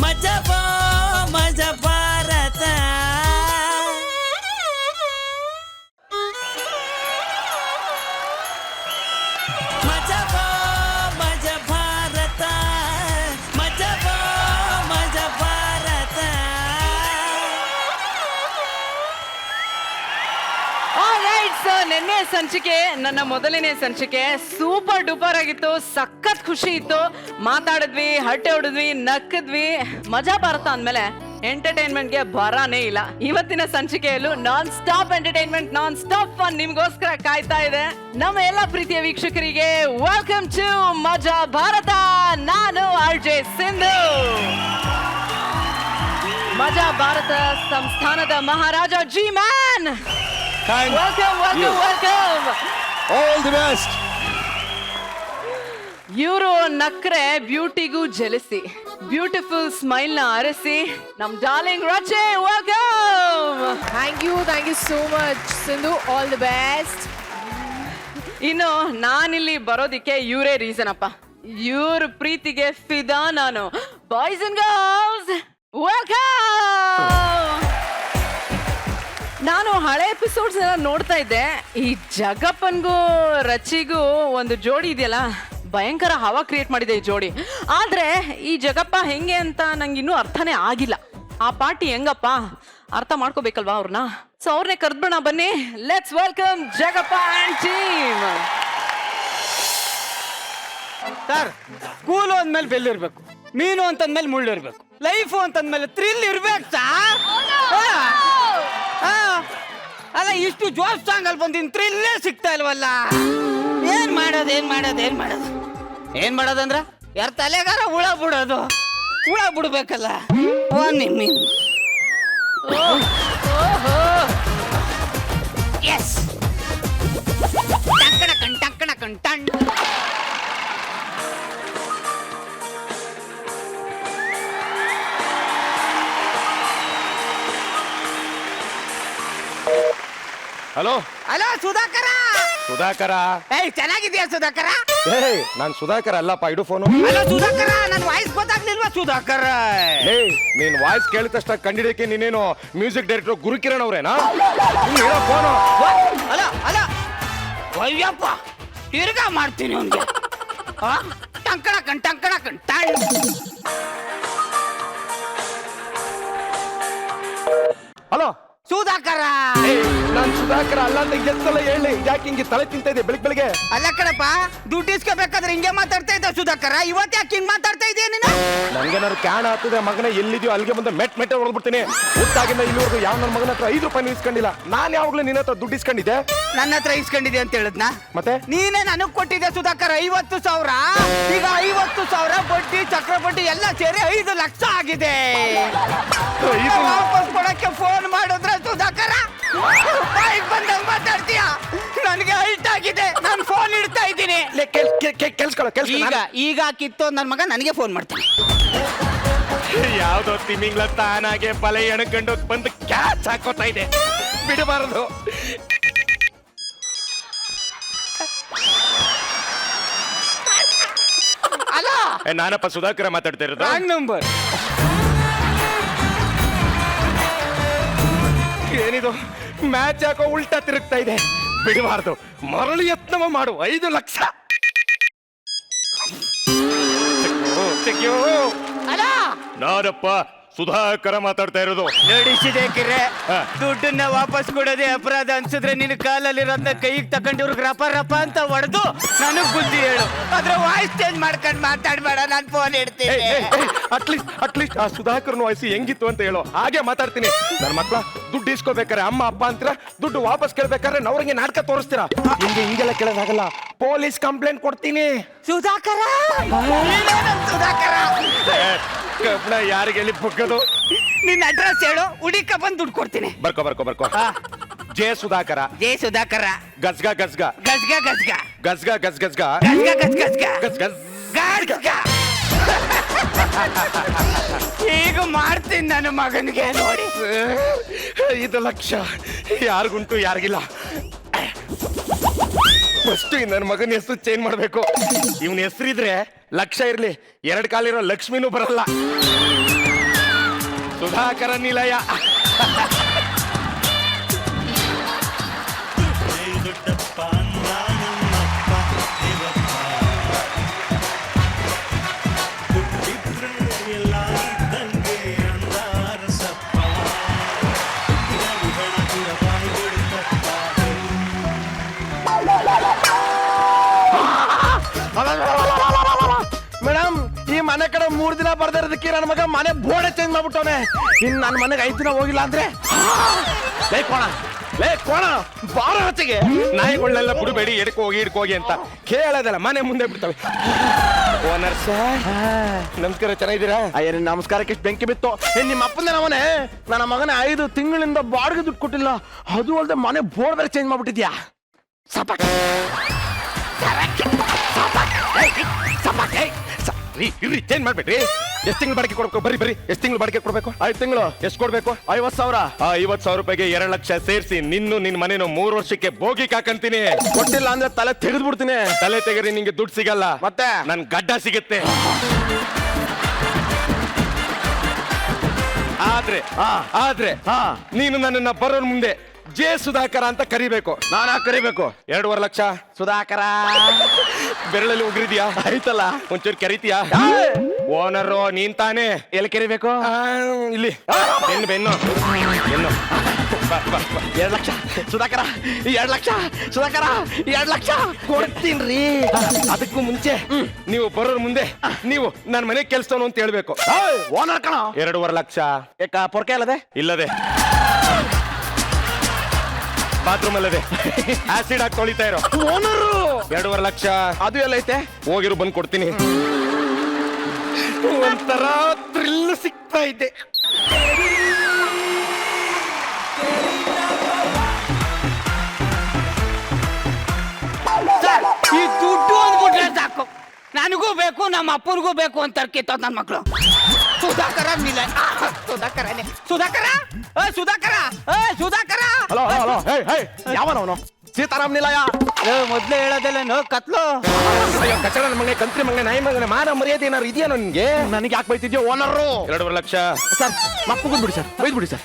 ಮಜಬೋ ಮಜ ಭಾರತ. ಮಜಬೋ ಮಜ ಭಾರತ, ಮಜಬೋ ಮಜ ಭಾರತ. ನಿನ್ನೆ ಸಂಚಿಕೆ ನನ್ನ ಮೊದಲನೇ ಸಂಚಿಕೆ ಸೂಪರ್ ಡೂಪರ್ ಆಗಿತ್ತು. ಸಖತ್ ಖುಷಿ ಇತ್ತು. ಮಾತಾಡಿದ್ವಿ, ಹರಟೆ ಹೊಡೆದ್ವಿ, ನಕ್ಕದ್ವಿ. ಮಜಾ ಭಾರತ ಅಂದ್ಮೇಲೆ ಎಂಟರ್ಟೈನ್ಮೆಂಟ್ಗೆ ಬರಾನೇ ಇಲ್ಲ. ಇವತ್ತಿನ ಸಂಚಿಕೆಯಲ್ಲೂ non stop entertainment, non stop fun ನಿಮ್ಗೋಸ್ಕರ ಕಾಯ್ತಾ ಇದೆ. ನಮ್ಮ ಎಲ್ಲ ಪ್ರೀತಿಯ ವೀಕ್ಷಕರಿಗೆ ವೆಲ್ಕಮ್ ಟು ಮಜಾ ಭಾರತ. ನಾನು RJ ಸಿಂಧು. ಮಜಾ ಭಾರತ ಸಂಸ್ಥಾನದ ಮಹಾರಾಜ G man. Welcome. All the best. ಇವರು ನಕ್ರೆ ಬ್ಯೂಟಿಗೂ ಜಲಸಿ, ಬ್ಯೂಟಿಫುಲ್ ಸ್ಮೈಲ್ ನ ಅರಸಿ ನಮ್ ಡಾರ್ಲಿಂಗ್ ರಚೆ. Welcome. Thank you so much Sindhu. All the best. ಇನ್ನು ನಾನಿಲ್ಲಿ ಬರೋದಿಕ್ಕೆ ಇವರೇ ರೀಸನ್ ಅಪ್ಪ. ಇವ್ರ ಪ್ರೀತಿಗೆ ಫಿದಾ ನಾನು. Boys and girls welcome. ನಾನು ಹಳೆ ಎಪಿಸೋಡ್ಸ್ ಎಲ್ಲ ನೋಡ್ತಾ ಇದ್ದೆ. ಈ ಜಗಪ್ಪನ್ಗೂ ರಚಿಗೂ ಒಂದು ಜೋಡಿ ಇದೆಯಲ್ಲ, ಭಯಂಕರ ಹವಾ ಕ್ರಿಯೇಟ್ ಮಾಡಿದೆ ಈ ಜೋಡಿ. ಆದ್ರೆ ಈ ಜಗಪ್ಪ ಹೆಂಗೆ ಅಂತ ನಂಗೆ ಇನ್ನೂ ಅರ್ಥನೇ ಆಗಿಲ್ಲ. ಆ ಪಾರ್ಟಿ ಹೆಂಗಪ್ಪ ಅರ್ಥ ಮಾಡ್ಕೋಬೇಕಲ್ವಾ ಅವ್ರನ್ನ. ಸೊ ಅವ್ರನ್ನೇ ಕರೆದ್ಬಿಡೋಣ ಬನ್ನಿ. Let's welcome Jagappa and team. Sir, school ಅಂದ್ಮೇಲೆ ಬೆಲ್ ಇರ್ಬೇಕು, ಮೀನು ಅಂತಂದ್ಮೇಲೆ ಮುಳ್ಳು ಇರ್ಬೇಕು, ಲೈಫು ಅಂತಂದ್ಮೇಲೆ ಥ್ರಿಲ್ ಇರ್ಬೇಕು ಸರ್. ಅಲ್ಲ, ಇಷ್ಟು ಜೋಶ್ ಸಾಂಗ್ ಅಲ್ಲಿ ಬಂದಿನ ಥ್ರಿಲ್ಲೇ ಸಿಗ್ತಾ ಇಲ್ವಲ್ಲ. ಏನ್ ಮಾಡೋದಂದ್ರ ಯಾರ ತಲೆಗಾರ ಹುಳ ಬಿಡೋದು. ಹುಳ ಬಿಡ್ಬೇಕಲ್ಲ. ಮೀನು ಎಸ್ ಟಂಕಣ ಟಣ್. ಹಲೋ ಸುಧಾಕರ. ಏಯ್, ಚೆನ್ನಾಗಿದ್ಯಾ ಸುಧಾಕರ? ಏಯ್, ನಾನ್ ಸುಧಾಕರ್ ಅಲ್ಲಪ್ಪ, ಇಡು ಫೋನು. ಅಲ್ಲ ಸುಧಾಕರ, ನನ್ ವಾಯ್ಸ್ ಗೊತ್ತಾಗ್ಲಿಲ್ವಾ ಸುಧಾಕರ? ಏಯ್, ನೀನ್ ವಾಯ್ಸ್ ಕೇಳಿದ ತಕ್ಷಣ ಕಂಡಿಡಿಯಕ್ಕೆ ನೀನೇನು ಮ್ಯೂಸಿಕ್ ಡೈರೆಕ್ಟರ್ ಗುರುಕಿರಣ್ ಅವ್ರೇನಾ? ಫೋನು. ಅಲ್ಲ ಅಯ್ಯಪ್ಪ, ತಿರ್ಗಾ ಮಾಡ್ತೀನಿ ಅವ್ನಿಗೆ. ಟಂಕಣ ಟಣ್. ಹಲೋ ಸುಧಾಕರ. ನಾನ್ ಸುಧಾಕರ ಅಲ್ಲ ಅಂತ ಎಷ್ಟಲ್ಲ ಹೇಳಿ. ಯಾಕೆ ಹಿಂಗೆ ತಲೆ ತಿಂತ ಇದೆ ಬೆಳಿಗ್ಗೆ? ಅಲ್ಲ ಕಣಪ್ಪ, ದುಡ್ಡು ಇಸ್ಕೋಬೇಕಾದ್ರೆ ಹಿಂಗೆ ಮಾತಾಡ್ತಾ ಇದ್ದ ಸುಧಾಕರ. ಇವತ್ತು ಯಾಕೆ ಹಿಂಗ್ ಮಾತಾಡ್ತಾ ಇದೀಯ ನೀನು? ನನ್ಗೇನಾದ್ರು ಕ್ಯಾನ್ ಆಗ್ತದೆ ಮಗನ, ಎಲ್ಲಿದ್ಯೋ ಅಲ್ಲಿಗೆ ಬಂದು ಮೆಟ್ಟೆ ಹೊಡೆದ್ಬಿಡ್ತೀನಿ. ಗೊತ್ತಾಗಿಂದ ಇಲ್ಲಿವರೆಗೂ ಯಾವ ನನ್ನ ಮಗನ ಹತ್ರ 5 ರೂಪಾಯಿ ಇಸ್ಕೊಂಡಿಲ್ಲ. ನಾನ್ ಯಾವಾಗ್ಲೂ ನಿನ್ನ ಹತ್ರ ದುಡ್ಡು ಇಸ್ಕೊಂಡಿದ್ದೆ? ನನ್ನ ಹತ್ರ ಇಸ್ಕೊಂಡಿದೆ ಅಂತ ಹೇಳಿದ್ನ? ಮತ್ತೆ ನೀನೇ ನನಗ್ ಕೊಟ್ಟಿದ್ದೆ ಸುಧಾಕರ 50,000. ಈಗ 50,000 ಬಡ್ಡಿ ಚಕ್ರಬಡ್ಡಿ ಎಲ್ಲ ಸೇರಿ 5 ಲಕ್ಷ ಆಗಿದೆ. ವಾಪಸ್ ಕೊಡಕ್ಕೆ ಫೋನ್ ಮಾಡಿದ್ರೆ ಸುಧಾಕರ ಬಂದಂಗ್ ಮಾತಾಡ್ತೀಯ. ನನಗೆ ಹೈಟ್ ಆಗಿದೆ, ನಾನು ಫೋನ್ ಇಡ್ತಾ ಇದ್ದೀನಿ. ಈಗ ಕಿತ್ತು ನನ್ನ ಮಗ ನನಗೆ ಫೋನ್ ಮಾಡ್ತಾನೆ. ಯಾವ್ದೋ ತಿಮಿಂಗ್ಲ ತಾನಾಗೆ ಬಲೆ ಎಣಕೊಂಡು ಬಂದು ಕ್ಯಾಚ್ ಹಾಕೋತಾ ಇದೆ, ಬಿಡಬಾರದು. ಅಲ್ಲ, ನಾನಪ್ಪ ಸುಧಾಕರ ಮಾತಾಡ್ತಾ ಇರೋದು. Wrong number. ಏನಿದು ಮ್ಯಾಚ್ ಯಾಕೋ ಉಲ್ಟಾ ತಿರುಗ್ತಾ ಇದೆ, ಬಿಡಬಾರ್ದು. ಮರಳಿ ಯತ್ನವ ಮಾಡು. 5 ಲಕ್ಷ. ಅಲ್ಲ, ನಾನಪ್ಪ ಸುಧಾಕರ ಮಾತಾಡ್ತಾ ಇರೋದು. ನಡೆಸಿದೆ ಕಿರೆ. ದುಡ್ಡನ್ನ ವಾಪಸ್ ಕೊಡೋದೇ ಅಪರಾಧ ಅನ್ಸಿದ್ರೆ ನಿನ್ನ ಕಾಲಲ್ಲಿರೋದನ್ನ ಕೈಗೆ ತಗೊಂಡು ಇವ್ರಿಗೆ ರಪ ಅಂತ ಹೊಡೆದು ನನಗ್ ಬುದ್ಧಿ ಹೇಳು. ಅದ್ರ ವಾಯ್ಸ್ ಚೇಂಜ್ ಮಾಡ್ಕೊಂಡು ಮಾತಾಡ್ಬೇಡ, ನಾನು ಫೋನ್ ಇಡ್ತೀನಿ. ಅಟ್ಲೀಸ್ಟ್ ಆ ಸುಧಾಕರ್ನ ವಾಯ್ಸ್ ಹೆಂಗಿತ್ತು ಅಂತ ಹೇಳೋ, ಹಾಗೆ ಮಾತಾಡ್ತೀನಿ. ನನ್ನ ಮಕ್ಳ ದುಡ್ಡು ಇಸ್ಕೋಬೇಕಾರೆ ಅಮ್ಮ ಅಪ್ಪ ಅಂತೀರಾ, ದುಡ್ಡು ವಾಪಸ್ ಕೇಳ್ಬೇಕಾದ್ರೆ ನವ್ರಿಗೆ ನಾಟಕ ತೋರಿಸ್ತೀರಾ. ಹಿಂಗೆಲ್ಲ ಕೇಳೋದಾಗಲ್ಲ, ಪೊಲೀಸ್ ಕಂಪ್ಲೇಂಟ್ ಕೊಡ್ತೀನಿ. ಸುಧಾಕರ ಸುಧಾಕರ ಕಬ್ಬಣ ಯಾರಿಗೆ ಎಲ್ಲಿ ಬಗ್ಗದು? ನಿನ್ನ ಅಡ್ರೆಸ್ ಹೇಳು, ಹುಡುಕ ಬಂದು ದುಡ್ಡು ಕೊಡ್ತೀನಿ. ಬರ್ಕೋ. ಜೆ ಸುಧಾಕರ. ಗಜ್ಗ ಈಗ ಮಾಡ್ತೀನಿ ನನ್ನ ಮಗನಿಗೆ. ನೋಡಿ, 5 ಲಕ್ಷ ಯಾರಿಗುಂಟು ಯಾರಿಗಿಲ್ಲ. ಫಸ್ಟ್ ನನ್ನ ಮಗನ ಹೆಸರು ಚೇಂಜ್ ಮಾಡ್ಬೇಕು. ಇವನ ಹೆಸರಿದ್ರೆ ಲಕ್ಷ ಇರ್ಲಿ, 2 ಕಾಲಿರೋ ಲಕ್ಷ್ಮಿನೂ ಬರಲ್ಲ. ಸುಧಾಕರ ನಿಲಯ. ಮೇಡಮ್, ಈ ಮನೆ ಕಡೆ 3 ದಿನ ಬರ್ದಿರೋದಕ್ಕೆ ನನ್ನ ಮಗ ಮನೆ ಬೋರ್ಡೆ ಚೇಂಜ್ ಮಾಡ್ಬಿಟ್ಟವನೆ. ಇನ್ ನನ್ನ ಮನೆಗೆ 5 ದಿನ ಹೋಗಿಲ್ಲ ಅಂದ್ರೆ ಲೇ ಕೋಣ ಬಾರ ಹೊತ್ತಿಗೆ ನಾಯಿಗಳನ್ನೆಲ್ಲ ಬಿಡಬೇಡಿ, ಹಿಡ್ಕೋಗಿ ಅಂತ ಕೇಳೋದಲ್ಲ, ಮನೆ ಮುಂದೆ ಬಿಡ್ತವೆ. ಓನರ್ ಸರ್ ನಮಸ್ಕಾರ, ಚೆನ್ನಾಗಿದ್ದೀರಾ? ಅಯ್ಯ, ನಿನ್ ನಮಸ್ಕಾರಕ್ಕೆ ಎಷ್ಟು ಬೆಂಕಿ ಬಿತ್ತು. ನಿಮ್ಮ ಅಪ್ಪನ ಮನೆ ನನ್ನ ಮಗನ 5 ತಿಂಗಳಿಂದ ಬಾಡಿಗೆ ದುಡ್ಡು ಕೊಟ್ಟಿಲ್ಲ. ಅದು ಅಲ್ಲದೆ ಮನೆ ಬೋರ್ಡ್ ಬೇರೆ ಚೇಂಜ್ ಮಾಡ್ಬಿಟ್ಟಿದ್ಯಾ. ಇರ್ರಿ, ಚೇಂಜ್ ಮಾಡ್ಬೇಡ್ರಿ. ಎಷ್ಟು ತಿಂಗಳು ಬಾಡಿಗೆ ಕೊಡ್ಬೇಕು? ಬರ್ರಿ, ಎಷ್ಟು ತಿಂಗಳು ಬಾಡಿಗೆ ಕೊಡ್ಬೇಕು? 5 ತಿಂಗಳು ಎಷ್ಟು ಕೊಡ್ಬೇಕು? 50,000. 50,000 ರೂಪಾಯಿಗೆ 2 ಲಕ್ಷ ಸೇರಿಸಿ ನಿನ್ನ ಮನೇನು 3 ವರ್ಷಕ್ಕೆ ಬೋಗಿ ಹಾಕಂತೀನಿ. ಕೊಟ್ಟಿಲ್ಲ ಅಂದ್ರೆ ತಲೆ ತೆಗೆದು ಬಿಡ್ತೀನಿ. ತಲೆ ತೆಗರಿ, ನಿಂಗೆ ದುಡ್ಡು ಸಿಗಲ್ಲ, ಮತ್ತೆ ನನ್ ಗಡ್ಡ ಸಿಗುತ್ತೆ. ಆದ್ರೆ ನೀನು ನನ್ನನ್ನ ಬರೋರ್ ಮುಂದೆ ಜೆ ಸುಧಾಕರ ಅಂತ ಕರಿಬೇಕು. ನಾನಾ ಕರಿಬೇಕು? 2.5 ಲಕ್ಷ. ಸುಧಾಕರ ಬೆರಳಲ್ಲಿ ಉಗ್ರಿದ್ಯಾ? ಆಯ್ತಲ್ಲ, ಒಂಚೂರು ಕರಿತೀಯಾ? ಓನರು ನೀನ್ ತಾನೇ? ಎಲ್ಲಿ ಕರಿಬೇಕು? ಇಲ್ಲಿ ಬೆನ್ನು 2 ಲಕ್ಷ. ಸುಧಾಕರ 2 ಲಕ್ಷ. ಸುಧಾಕರ 2 ಲಕ್ಷ ಕೊಡ್ತೀನ್ರಿ. ಅದಕ್ಕೂ ಮುಂಚೆ ನೀವು ಬರೋರ್ ಮುಂದೆ ನೀವು ನನ್ನ ಮನೆ ಕೆಲ್ಸವನು ಅಂತ ಹೇಳ್ಬೇಕು. ಓನರ್ ಕಣ. 2.5 ಲಕ್ಷ. ಪೊರ್ಕೆ ಅಲ್ಲದೆ? ಇಲ್ಲದೆ ಬಾತ್ರೂಮ್ ಅಲ್ಲದೆ ಆಸಿಡ್ ಹಾಕಿ ತೊಳಿತಾ ಇರೋ ಓನರು. 2.5 ಲಕ್ಷ. ಅದು ಎಲ್ಲ ಐತೆ? ಹೋಗಿರು, ಬಂದು ಕೊಡ್ತೀನಿ. ಒಂಥರ ಥ್ರಿಲ್ ಸಿಗ್ತಾ ಇದೆ. ಈ ದುಡ್ಡು ಅಂದ್ಬಿಟ್ರೆ ಸಾಕು, ನನಗೂ ಬೇಕು ನಮ್ಮ ಅಪ್ಪನಿಗೂ ಬೇಕು ಅಂತ ಕಿತ್ತೋದ್ ನನ್ನ ಮಕ್ಕಳು. ಸುಧಾಕರ ಮಿಲ ಸುಧಾಕರನೇ. Sudhakara Sudhakara. Hello hello hello. ಯಾವನವನು? ಸೀತಾರಾಮ್ ನಿಲಯ. ಮೊದ್ಲೇ ಹೇಳೋದಲ್ಲ ಕತ್ಲು. ಅಯ್ಯೋ, ಕಚಡ ಮಗನೆ, ಕಂತ್ರಿ ಮಗನೆ, ನಾಯಿ ಮಗನೆ, ಮಾನ ಮರ್ಯಾದೆ ಏನಾರು ಇದೆಯಾ ನಿನ್ಗೆ? ನನಗೆ ಯಾಕೆ ಬೈತಿದ್ಯೋ ಓನರು? 2.5 ಲಕ್ಷ. ಸರ್, ಮಪ್ಪುಗುದ್ ಬಿಡಿ ಸರ್, ಬೈದ್ಬಿಡಿ ಸರ್.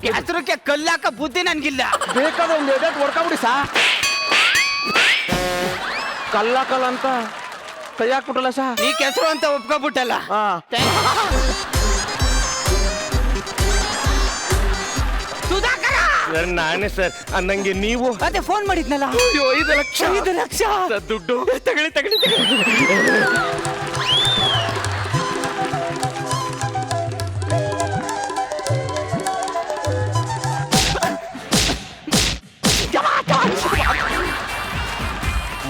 ಹೆಸರಕ್ಕೆ ಕಲ್ಲಾಕ ಬುದ್ಧಿ ನನ್ಗಿಲ್ಲ. ಬೇಕಾದ್ರೆ ಒಂದು ಎಡೆಟ್ ಹೊಡ್ಕೊಂಬಿಡಿ ಸಾ. ಕಲ್ಲ ಅಂತ ಕೈ ಹಾಕ್ಬಿಟ್ಟಲ್ಲ ಸಾ. ನೀ ಕೆಸರು ಅಂತ ಒಪ್ಕೊಬಿಟ್ಟಲ್ಲ. ಸುಧಾಕರ ನಾನೇ ಸರ್ ಅಂದಂಗೆ ನೀವು. ಅದೇ ಫೋನ್ ಮಾಡಿದ್ನಲ್ಲ. ಅಯ್ಯೋ, 5 ಲಕ್ಷ. 5 ಲಕ್ಷ ಸರ್, ದುಡ್ಡು ತಗೊಳ್ಳಿ.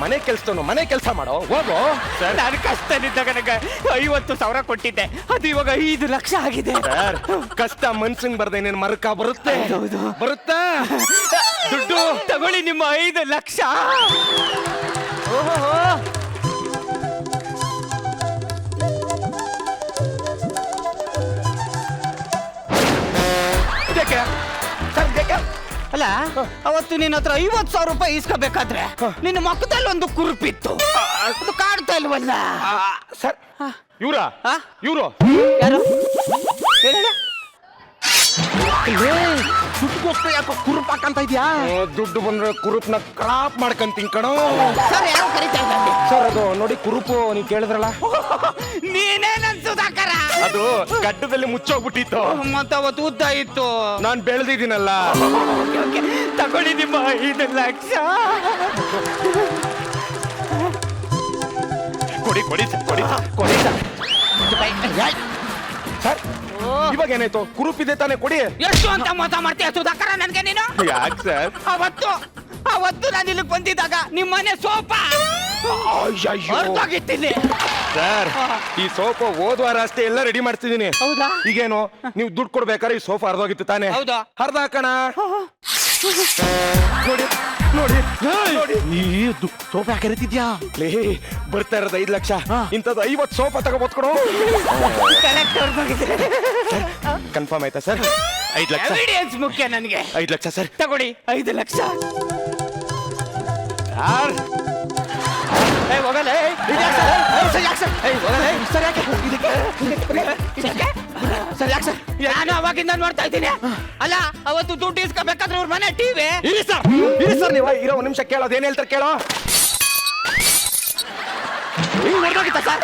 ಮನೆ ಕೆಲ್ಸದವನು ಮನೆ ಕೆಲಸ ಮಾಡೋ, ಹೋಗೋ. ನಾನು ಕಷ್ಟದಿದ್ದಾಗ ನನಗೆ 50,000 ಕೊಟ್ಟಿದ್ದೆ, ಅದು ಇವಾಗ 5 ಲಕ್ಷ ಆಗಿದೆ. ಸರ್, ಕಷ್ಟ ಮನ್ಸಂಗ್ ಬರ್ದೆ ನೀನ್ ಮರಕ ಬರುತ್ತೆ. ಬರುತ್ತಾ ದುಡ್ಡು? ತಗೊಳ್ಳಿ ನಿಮ್ಮ 5 ಲಕ್ಷ. ಓಹೋ, ಅಲ್ಲ ಅವತ್ತು ನಿನ್ನ ಹತ್ರ 50,000 ರೂಪಾಯಿ ಇಸ್ಕೋಬೇಕಾದ್ರೆ ನಿನ್ನ ಮಕ್ಕದಲ್ಲಿ ಒಂದು ಕುರುಪಿತ್ತು, ಅದು ಕಾಡ್ತಾ ಇಲ್ವಲ್ಲ? ಸರ್, ಇವ್ರಾ? ಇವ್ರು ಯಾರು ಹೇಳ? ದುಡ್ಡುಗೋಸ್ಕರ ಯಾಕೋ ಕುರುಪ್ ಹಾಕಂತ ಇದ್ಯಾ? ದುಡ್ಡು ಬಂದ್ರೆ ಕುರುಪ್ನ ಕ್ರಾಪ್ ಮಾಡ್ಕೊಂತೀನಿ ಕಣೋ. ಸರ್, ಯಾರು ಕರಿತಾ ಇದ್ದಲ್ಲಿ? ಸರ್, ಅದು ನೋಡಿ ಕುರುಪು ನೀವು ಕೇಳಿದ್ರಲ್ಲ, ನೀನೇ ನನ್ ಸುಧಾಕರ. ಅದು ಗಡ್ಡದಲ್ಲಿ ಮುಚ್ಚೋಗ್ಬಿಟ್ಟಿತ್ತು, ಮತ್ತೆ ಅವತ್ತು ಉದ್ದ ಇತ್ತು. ನಾನ್ ಬೆಳೆದಿದ್ದೀನಲ್ಲ. ತಗೊಳ್ಳಿ ನಿಮ್ಮ 5 ಲಕ್ಷ. ಕೊಡಿ ಕೊಡಿ ಸರ್, ಕೊಡಿ ಕೊಡಿ ಸರ್. ಸರ್, ಇವಾಗ ಏನಾಯ್ತು? ಕುರುಪಿದೆ ತಾನೇ, ಕೊಡಿ. ಎಷ್ಟು ಅಂತ ಮೋಸ ಮಾಡ್ತೀಯ ಸುಧಾಕರ ನನ್ಗೆ ನೀನು? ಯಾಕೆ ಸರ್? ಅವತ್ತು ನಾನು ಇಲ್ಲಿಗೆ ಬಂದಿದ್ದಾಗ ನಿಮ್ಮನೆ ಸೋಫಾ ಹೊರಟೋಗಿತ್ತಿಲ್ಲಿ. ಸರ್, ಈ ಸೋಫಾ ಹೋದ್ವಾರ ಅಷ್ಟೇ ಎಲ್ಲ ರೆಡಿ ಮಾಡ್ತಿದ್ದೀನಿ. ಹೌದಾ? ಈಗೇನು ನೀವು ದುಡ್ಡು ಕೊಡ್ಬೇಕಾದ್ರೆ ಈ ಸೋಫಾ ಹರಿದೋಗಿತ್ತು ತಾನೇ? ಹೌದಾ? ಹರಿದಾಕಣ. ನೋಡಿ ನೋಡಿ ನೋಡಿ, ಈ ಸೋಫಾ ಕರಿತಿದ್ಯಾ? ಲೇ, ಬರ್ತಾ ಇರೋದು 5 ಲಕ್ಷ, ಇಂಥದ್ದು 50 ಸೋಫಾ ತಗೋಬೋದು ಕೊಡು. ಕರೆಕ್ಟ್ ಹೊರಟೋಗಿದ್ರೆ ಕನ್ಫರ್ಮ್ ಆಯ್ತಾ ಸರ್? 5 ಲಕ್ಷ. ಎವಿಡೆನ್ಸ್ ಮುಖ್ಯ ನನಗೆ. 5 ಲಕ್ಷ ಸರ್. ತಗೊಳ್ಳಿ 5 ಲಕ್ಷ. ಸರ್, ಹೋಗಲೇ ಸರ್ ಯಾಕೆ ಸರ್ ನಾನು ಅವಾಗಿಂದ ನೋಡ್ತಾ ಇದ್ದೀನಿ. ಅಲ್ಲ ಅವತ್ತು ದುಡ್ಡು ಇಸ್ಕೋಬೇಕಾದ್ರೆ ಅವ್ರ ಮನೆ ಟಿವಿ. ಇರಿ ಸರ್ ನೀವು ಇರೋ ಒಂದ್ ನಿಮಿಷ ಕೇಳೋದು ಏನ್ ಹೇಳ್ತಾರೆ ಕೇಳೋ. ಹಿಂಗ್ ನೋಡ್ಬೇಕಿತ್ತ ಸರ್?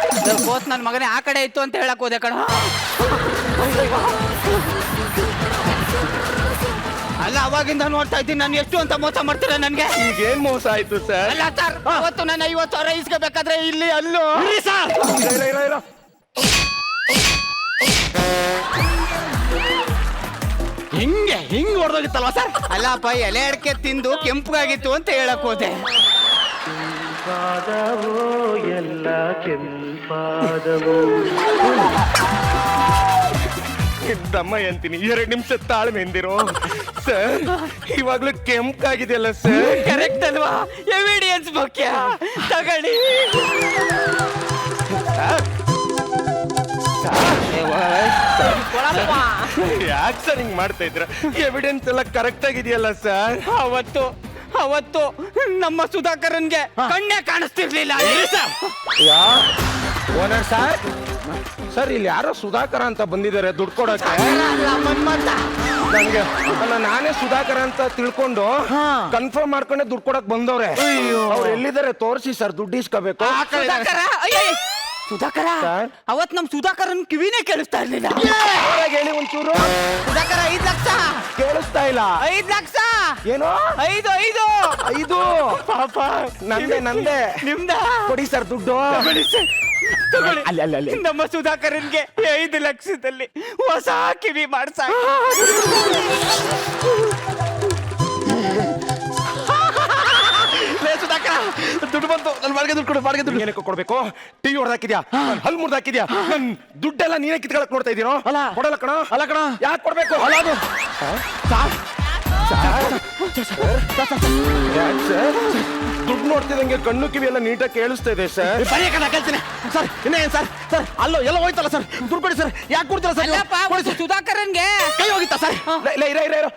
ಹೋತ್ ನನ್ನ ಮಗನೇ ಆ ಕಡೆ ಇತ್ತು ಅಂತ ಹೇಳಕ್ ಹೋದೆ ಕಣ. ಅಲ್ಲ ಅವಾಗಿಂದ ನೋಡ್ತಾ ಇದ್ದೀನಿ ನಾನು ಎಷ್ಟು ಅಂತ ಮೋಸ ಮಾಡ್ತೀರಾ ನನ್ಗೆ. ಈಗ ಏನ್ ಮೋಸ ಆಯ್ತು ಸರ್? ಅಲ್ಲ ಸರ್ ಅವತ್ತು ನನ್ನ 50,000 ಇಸ್ಕೋಬೇಕಾದ್ರೆ ಇಲ್ಲಿ ಅಲ್ಲೂ ಇರೋ ಹಿಂಗ್ ಹೊಡೆದೋಗಿತ್ತಲ್ವಾ ಸರ್? ಅಲ್ಲಪ್ಪ ಎಲೆ ಅಡಿಕೆ ತಿಂದು ಕೆಂಪಗಾಗಿತ್ತು ಅಂತ ಹೇಳಕ್ ಹೋದೆ. ದಮ್ಮ ಅಂತೀನಿ 2 ನಿಮಿಷ ತಾಳ್ಮೆ ಎಂದಿರೋ ಸರ್. ಇವಾಗ್ಲೂ ಕೆಂಪಾಗಿದೆಯಲ್ಲ ಸರ್? ಕರೆಕ್ಟ್ ಅಲ್ವಾ? ಎವಿಡಿಯನ್ಸ್ ಮುಖ್ಯ. ತಗೊಳ್ಳಿ. ಯಾಕೆ ಸರ್ ಹಿಂಗ್ ಮಾಡ್ತಾ ಇದ್ರ? ಎವಿಡೆನ್ಸ್ ಎಲ್ಲ ಕರೆಕ್ಟ್ ಆಗಿದೆಯಲ್ಲ ಸರ್? ಅವತ್ತು ನಮ್ಮ ಸುಧಾಕರನ್ಗೆ ಕಣ್ಣೇ ಕಾಣಿಸ್ತಿರ್ಲಿಲ್ಲ. ಓನರ್ ಸರ್, ಸರ್ ಇಲ್ಲಿ ಯಾರೋ ಸುಧಾಕರ ಅಂತ ಬಂದಿದ್ದಾರೆ ದುಡ್ಡು ಕೊಡಕ್ಕೆ. ನನ್ಗೆ ನಾನೇ ಸುಧಾಕರ ಅಂತ ತಿಳ್ಕೊಂಡು ಕನ್ಫರ್ಮ್ ಮಾಡ್ಕೊಂಡೆ ದುಡ್ಡು ಕೊಡಕ್ ಬಂದವ್ರೆ. ಅವ್ರು ಎಲ್ಲಿದ್ದಾರೆ ತೋರಿಸಿ ಸರ್, ದುಡ್ಡು ಇಸ್ಕೋಬೇಕು. ಸುಧಾಕರ ಸರ್? ಅವತ್ ನಮ್ ಸುಧಾಕರನ್ ಕಿವಿನೇ ಕೇಳಿಸ್ತಾ ಇರ್ಲಿಲ್ಲ. ಹೇಳಿ ಒಂಚೂರು. ಸುಧಾಕರ 5 ಲಕ್ಷ. ಕೇಳಿಸ್ತಾ ಇಲ್ಲ. 5 ಲಕ್ಷ. ಏನೋ 5 ಪಾಪ ನಂದೆ ನಿಮ್ದ ಕೊಡಿ ಸರ್ ದುಡ್ಡು. ತಗೊಳ್ಳಿ. ಅಲ್ಲಿ ನಮ್ಮ ಸುಧಾಕರನ್ಗೆ 5 ಲಕ್ಷದಲ್ಲಿ ಹೊಸ ಕಿವಿ ಮಾಡ್ಸ. ಸುಧಾಕರ ದುಡ್ಡು ಬಂತು. ನನ್ನ ಬಾಡಿಗೆ ದುಡ್ಡು ಕೊಡು. ಬಾಡಿಗೆ ದುಡ್ಡು ಏನಕ್ಕೆ ಕೊಡ್ಬೇಕು? ಟಿವಿ ಹೊಡೆದಾಕಿದ್ಯಾ, ಹಲ್ ಮುರ್ದಾಕಿದ್ಯಾ, ನನ್ ದುಡ್ಡೆಲ್ಲ ನೀನೇ ಕಿತ್ಕೊಳಕ್ ನೋಡ್ತಾ ಇದೀನೋ? ಅಲ್ಲ. ಕೊಡಲ್ಲ ಕಣ. ಅಲ್ಲ ಕಣ. ಯಾಕೆ ಕೊಡ್ಬೇಕು? ಅಲ್ಲ ಅದು ದುಡ್ಡು ನೋಡ್ತಿದಂಗೆ ಕಣ್ಣು ಕಿವಿ ಎಲ್ಲ ನೀಟಾಗಿ ಕೇಳಿಸ್ತಾ ಇದೆ ಸರ್. ಬರೀಕಣ ಕೇಳ್ತೀನಿ ಸರ್. ಇನ್ನೇನ್ ಸರ್? ಸರ್ ಅಲ್ಲೋ ಎಲ್ಲ ಹೋಯ್ತಲ್ಲ ಸರ್. ದುಡ್ಡು ಕೊಡಿ ಸರ್. ಯಾಕೆ ಕೊಡ್ತೀರಾ ಸರ್? ಅಲ್ಲಪ್ಪ ಅವತ್ತು ಸುಧಾಕರನ್ಗೆ ಕೈ ಹೋಗಿತ್ತಾ ಸರ್? ಇರೋ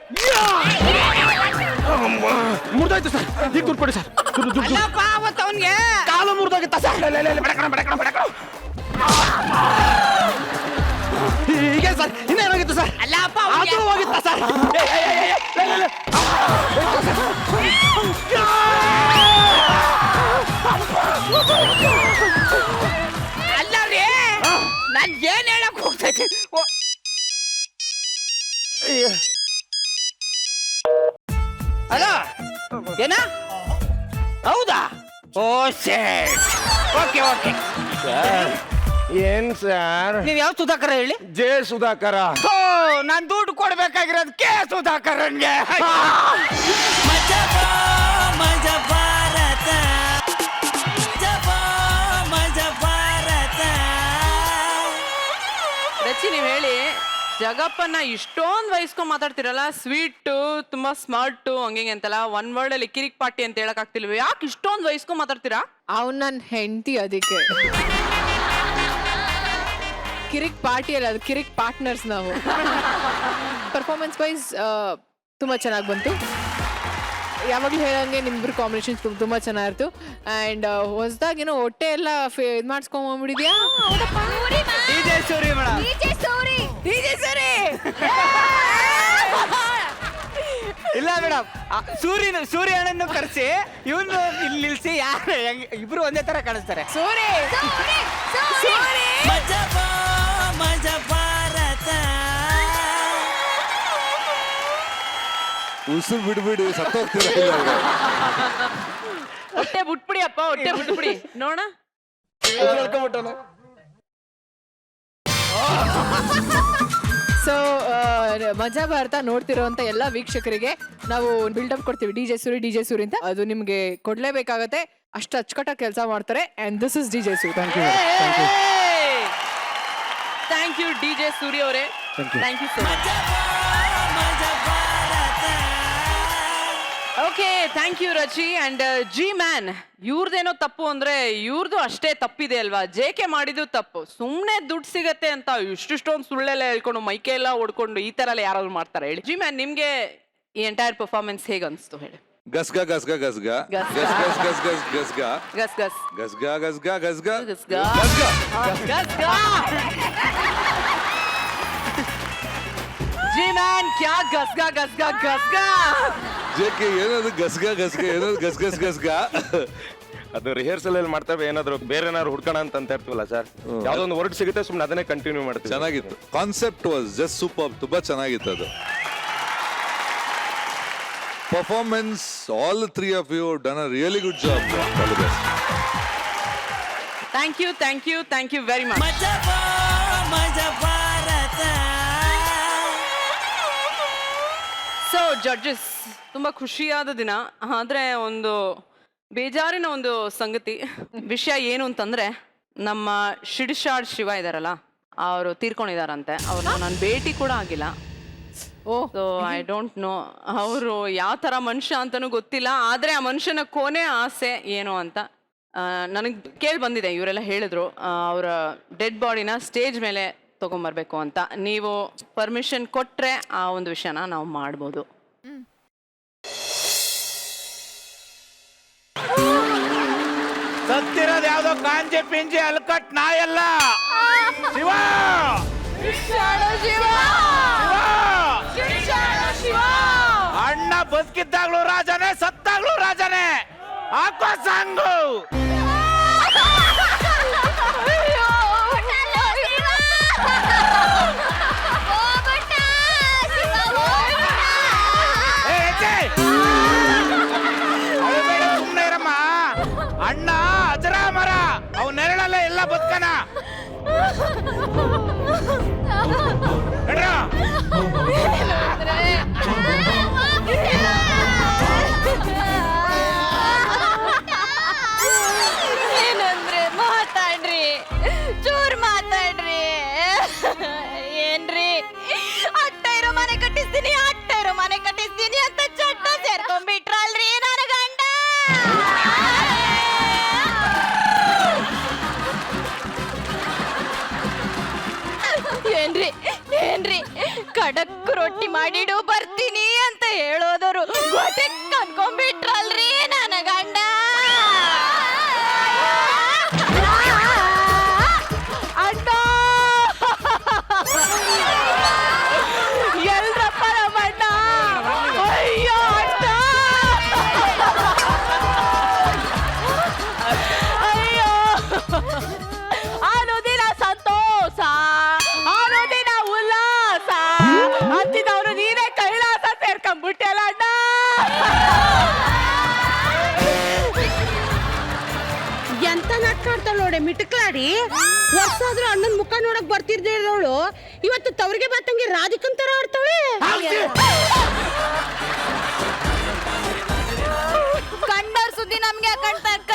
ಮುರಿದೋಯ್ತು ಸರ್. ಈಗ ದುಡ್ಡು ಕೊಡಿ ಸರ್. ದುಡ್ಡು ಅಲ್ಲಪ್ಪ ಅವತ್ತು ಅವನ್ಗೆ ಕಾಲು ಮುರಿದೋಗಿತ್ತಾ ಸರ್? ಹೀಗೆ ಸರ್. ಇನ್ನೇನಾಗಿತ್ತು ಸರ್? ಅಲ್ಲಪ್ಪ ಅದು ಹೋಗಿತ್ತಾ ಸರ್? ಅಲ್ಲ ರೀ, ನಾನ್ ಏನ್ ಹೇಳಕ್ ಹೋಗ್ತಾ ಇದ್ದೀನಿ? ಅಲ್ಲ ಏನ? ಹೌದಾ? ಓ ಶೇಟ್. ಓಕೆ. ಏನ್ ಸರ್? ನೀವ್ ಯಾವ ಸುಧಾಕರ ಹೇಳಿ? ಜೆ ಸುಧಾಕರ. ಓ ನಾನ್ ದುಡ್ಡು ಕೊಡ್ಬೇಕಾಗಿರೋದು ಕೆ ಸುಧಾಕರನ್ಗೆ. ಮಜಾ ಭಾರತ, ಮಜಾ ಭಾರತ. ರಚಿ ನೀವ್ ಹೇಳಿ, ಜಗಪ್ಪನ್ನ ಇಷ್ಟೊಂದ್ ವಯಸ್ಕೊಂಡ್ ಮಾತಾಡ್ತಿರಲ್ಲ, ಸ್ವೀಟ್ ತುಂಬಾ ಸ್ಮಾರ್ಟ್ ಹಂಗೆ ಅಂತಲ್ಲ, 1 ವರ್ಡ್ ಅಲ್ಲಿ ಕಿರಿಕ್ ಪಾರ್ಟಿ ಅಂತ ಹೇಳಕ್ ಆಗ್ತಿಲ್ವ? ಯಾಕೆ ಇಷ್ಟೊಂದ್ ವಯಸ್ಕೊಂಡ್ ಮಾತಾಡ್ತೀರಾ? ಅವ್ನು ನನ್ನ ಹೆಂಡತಿ, ಅದಕ್ಕೆ ಕಿರಿಕ್ ಪಾರ್ಟಿ ಅಲ್ಲ, ಅದು ಕಿರಿಕ್ ಪಾರ್ಟ್ನರ್ಸ್ ನಾವು. ಪರ್ಫಾರ್ಮೆನ್ಸ್ ವೈಸ್ ತುಂಬ ಚೆನ್ನಾಗಿ ಬಂತು. ಯಾವಾಗಲೂ ಹೇಳಂಗೆ ನಿಮ್ಮಿಬ್ರು ಕಾಂಬಿನೇಷನ್ಸ್ ತುಂಬ ಚೆನ್ನಾಗಿರ್ತು. ಆ್ಯಂಡ್ ಹೊಸದಾಗೇನೋ ಹೊಟ್ಟೆ ಎಲ್ಲ ಇದು ಮಾಡಿಸ್ಕೊಂಬಂದ್ಬಿಟ್ಟಿದ್ಯಾ? DJ Suri madam. ಇಲ್ಲ ಮೇಡಮ್, ಸೂರ್ಯ ಅಣ್ಣನ್ನು ಕರೆಸಿ ಇವನು ಇಲ್ಲಿ ನಿಲ್ಸಿ ಯಾರು ಇಬ್ರು ಒಂದೇ ತರ ಕಾಣಿಸ್ತಾರೆ. ಮಜಾ ಭಾರತ. ಉಸಿರು ಬಿಡ್ಬಿಡಿ, ಸತ್ತೋಗ್ತೀರ. ಹೊಟ್ಟೆ ಬಿಟ್ಬಿಡಿ ಅಪ್ಪ, ಹೊಟ್ಟೆ ಬಿಟ್ಬಿಡಿ ನೋಡ. ಸೊ ಮಜಾ ಭಾರತ ನೋಡ್ತಿರೋಂಥ ಎಲ್ಲ ವೀಕ್ಷಕರಿಗೆ ನಾವು ಬಿಲ್ಡಪ್ ಕೊಡ್ತೀವಿ. ಡಿ ಜೆ ಸೂರಿ ಅಂತ. ಅದು ನಿಮಗೆ ಕೊಡ್ಲೇಬೇಕಾಗತ್ತೆ. ಅಷ್ಟು ಅಚ್ಚುಕಟ್ಟಾಗಿ ಕೆಲಸ ಮಾಡ್ತಾರೆ. And this is DJ Suri. Thank you DJ Surya ಅವರೇ. Thank you so much. Okay, thank you Rachi. And G man, ಇವ್ರದೇನೋ ತಪ್ಪು ಅಂದ್ರೆ ಇವ್ರದ್ದು ಅಷ್ಟೇ ತಪ್ಪಿದೆ ಅಲ್ವಾ? JK ಮಾಡಿದ್ದು ತಪ್ಪು. ಸುಮ್ಮನೆ ದುಡ್ಡು ಸಿಗತ್ತೆ ಅಂತ ಇಷ್ಟೊಂದು ಸುಳ್ಳೆಲ್ಲ ಹೇಳ್ಕೊಂಡು ಮೈಕೆ ಎಲ್ಲ ಹೊಡ್ಕೊಂಡು ಈ ತರ ಎಲ್ಲ ಯಾರಾದ್ರು ಮಾಡ್ತಾರೆ ಹೇಳಿ? ಜಿ ಮ್ಯಾನ್, ನಿಮ್ಗೆ ಈ ಎಂಟೈರ್ ಪರ್ಫಾರ್ಮೆನ್ಸ್ ಹೇಗೆ ಅನ್ಸ್ತು ಹೇಳಿ? ಗಸ್ಗಾ ಗಸ್ಗಾ ಗಸ್ಗಾ ಗಸ್ ಗಸ್ ಗಸ್ ಗಸ್ ಗಸ್ ಗಸ್ಗಾ ಗಸ್ ಗಸ್ ಗಸ್ಗಾ ಗಸ್ಗಾ ಗಸ್ಗಾ ಗಸ್ಗಾ ಗಸ್ಗಾ ಗಸ್ಗಾ. ಜಿ ಮ್ಯಾನ್ ಕ್ಯಾ ಗಸ್ಗಾ ಗಸ್ಗಾ ಗಸ್ಗಾ. ಜೆಕೆ ಏನದು ಗಸ್ಗಾ ಗಸ್ಗಾ ಏನದು ಗಸ್ ಗಸ್ ಗಸ್ಗಾ ಅದು ರಿಹರ್ಸಲ್ ಅಲ್ಲಿ ಮಾಡ್ತೇವೆ, ಏನಾದ್ರು ಬೇರೆ ಏನಾದ್ರು ಹುಡ್ಕೋಣ ಅಂತ ಇರ್ತೀವಲ್ಲ ಸರ್, ಯಾವ್ದೋ ಒಂದು ವರ್ಡ್ ಸಿಗುತ್ತೆ ಸುಮ್ಮನೆ ಅದನ್ನೇ ಕಂಟಿನ್ಯೂ ಮಾಡ್ತೀವಿ. ಚೆನ್ನಾಗಿತ್ತು, ಕಾನ್ಸೆಪ್ಟ್ ವಾಸ್ ಜಸ್ಟ್ ಸೂಪರ್, ತುಂಬಾ ಚೆನ್ನಾಗಿತ್ತು ಅದು. Performance, all three of you done a really good job. All the best. Thank you very much. Maja Bharata. So judges, ತುಂಬಾ ಖುಷಿಯಾದ ದಿನ, ಆದ್ರೆ ಒಂದು ಬೇಜಾರಿನ ಒಂದು ಸಂಗತಿ ವಿಷಯ ಏನು ಅಂತಂದ್ರೆ, ನಮ್ಮ ಶಿಡಿಶಾಡ್ ಶಿವ ಇದಾರಲ್ಲ, ಅವರು ತೀರ್ಕೊಂಡಿದಾರಂತೆ. ಅವ್ರನ್ನ ನಾನು ಭೇಟಿ ಕೂಡ ಆಗಿಲ್ಲ. ಸೊ ಐ ಡೋಂಟ್ ನೋ ಅವರು ಯಾವ ತರ ಮನುಷ್ಯ ಅಂತಾನೂ ಗೊತ್ತಿಲ್ಲ. ಆದ್ರೆ ಆ ಮನುಷ್ಯನ ಕೊನೆ ಆಸೆ ಏನು ಅಂತ ನನಗೆ ಕೇಳಿ ಬಂದಿದೆ. ಇವರೆಲ್ಲ ಹೇಳಿದ್ರು ಅವರ ಡೆಡ್ ಬಾಡಿನ ಸ್ಟೇಜ್ ಮೇಲೆ ತಗೊಂಬರ್ಬೇಕು ಅಂತ. ನೀವು ಪರ್ಮಿಷನ್ ಕೊಟ್ರೆ ಆ ಒಂದು ವಿಷಯನ ನಾವು ಮಾಡ್ಬೋದು. ಸತ್ತಿರೋದು ಯಾವ್ದೋ ಕಾಂಜೆ ಪಿಂಜೆ ಅಲ್ಕಟ್ ನಾಯಲ್ಲ, ಶಿವ ಅಣ್ಣ ಬದುಕಿದ್ದಾಗ್ಲೂ ರಾಜನೇ, ಸತ್ತಾಗ್ಲೂ ರಾಜನೇ. ಹಾಕೋ ಸಾಂಗು. ಸುಮ್ನೆ ಇರಮ್ಮ. ಅಣ್ಣ ಅಜರಾಮರ, ಅವ್ ನೆರಳಲ್ಲ ಎಲ್ಲ ಬದುಕನ. ಏನಂದ್ರೆ ಮಾತಾಡ್ರಿ, ಚೂರ್ ಮಾತಾಡ್ರಿ. ಏನ್ರಿ, ಅಟ್ಟ ಇರೋ ಮನೆ ಕಟ್ಟಿಸ್ತೀನಿ ಅಂತ ಚಟ್ಟ ಸೇರ್ಕೊಂಡ್ಬಿಟ್ರಲ್ರಿ ನನ್ನ ಗಂಡ. ಏನ್ರಿ ಕಡಕ್ ರೊಟ್ಟಿ ಮಾಡಿಡು ಬರ್ತೀನಿ ಅಂತ ಹೇಳೋದರು ಗೊಟ್ಟೆಕ್ ಅನ್ಕೊಂಡ್ಬಿಟ್ರಲ್ರಿ ನನ್ನ ಗಂಡ. ಅಣ್ಣ ಎಲ್ರಪ್ಪ ನಮ್ಮಣ್ಣ. ಅಯ್ಯೋ ಅಣ್ಣ, ಅಯ್ಯೋ ಆನೋದಿನ ಸಂತೋಷ, ಆನೋದಿನ ಉಲ್ಲಾಸ ಅಂತಿದವ್ರು ನೀನೇ ಕೈಲಾಸ ಸೇರ್ಕೊಂಡ್ಬಿಟ್ಟೆಲ್ಲ ಅಣ್ಣ. ಎಂತ ನಟ್ಟಾಡ್ತಾಳ ನೋಡೆ ಮಿಟಕ್ಲಾಡಿ. ವರ್ಷ ಆದ್ರೂ ಅಣ್ಣನ್ ಮುಖ ನೋಡಕ್ ಬರ್ತಿರ್ದವಳು ಇವತ್ತು ತವ್ರಿಗೆ ಬತ್ತಂಗೆ ರಾಧಿಕನ್ ತರ ಆಡ್ತಾಳೆ. ಕಂಡವ್ರ ಸುದ್ದಿ ನಮ್ಗೆ ಕಣ್ತಕ್ಕ.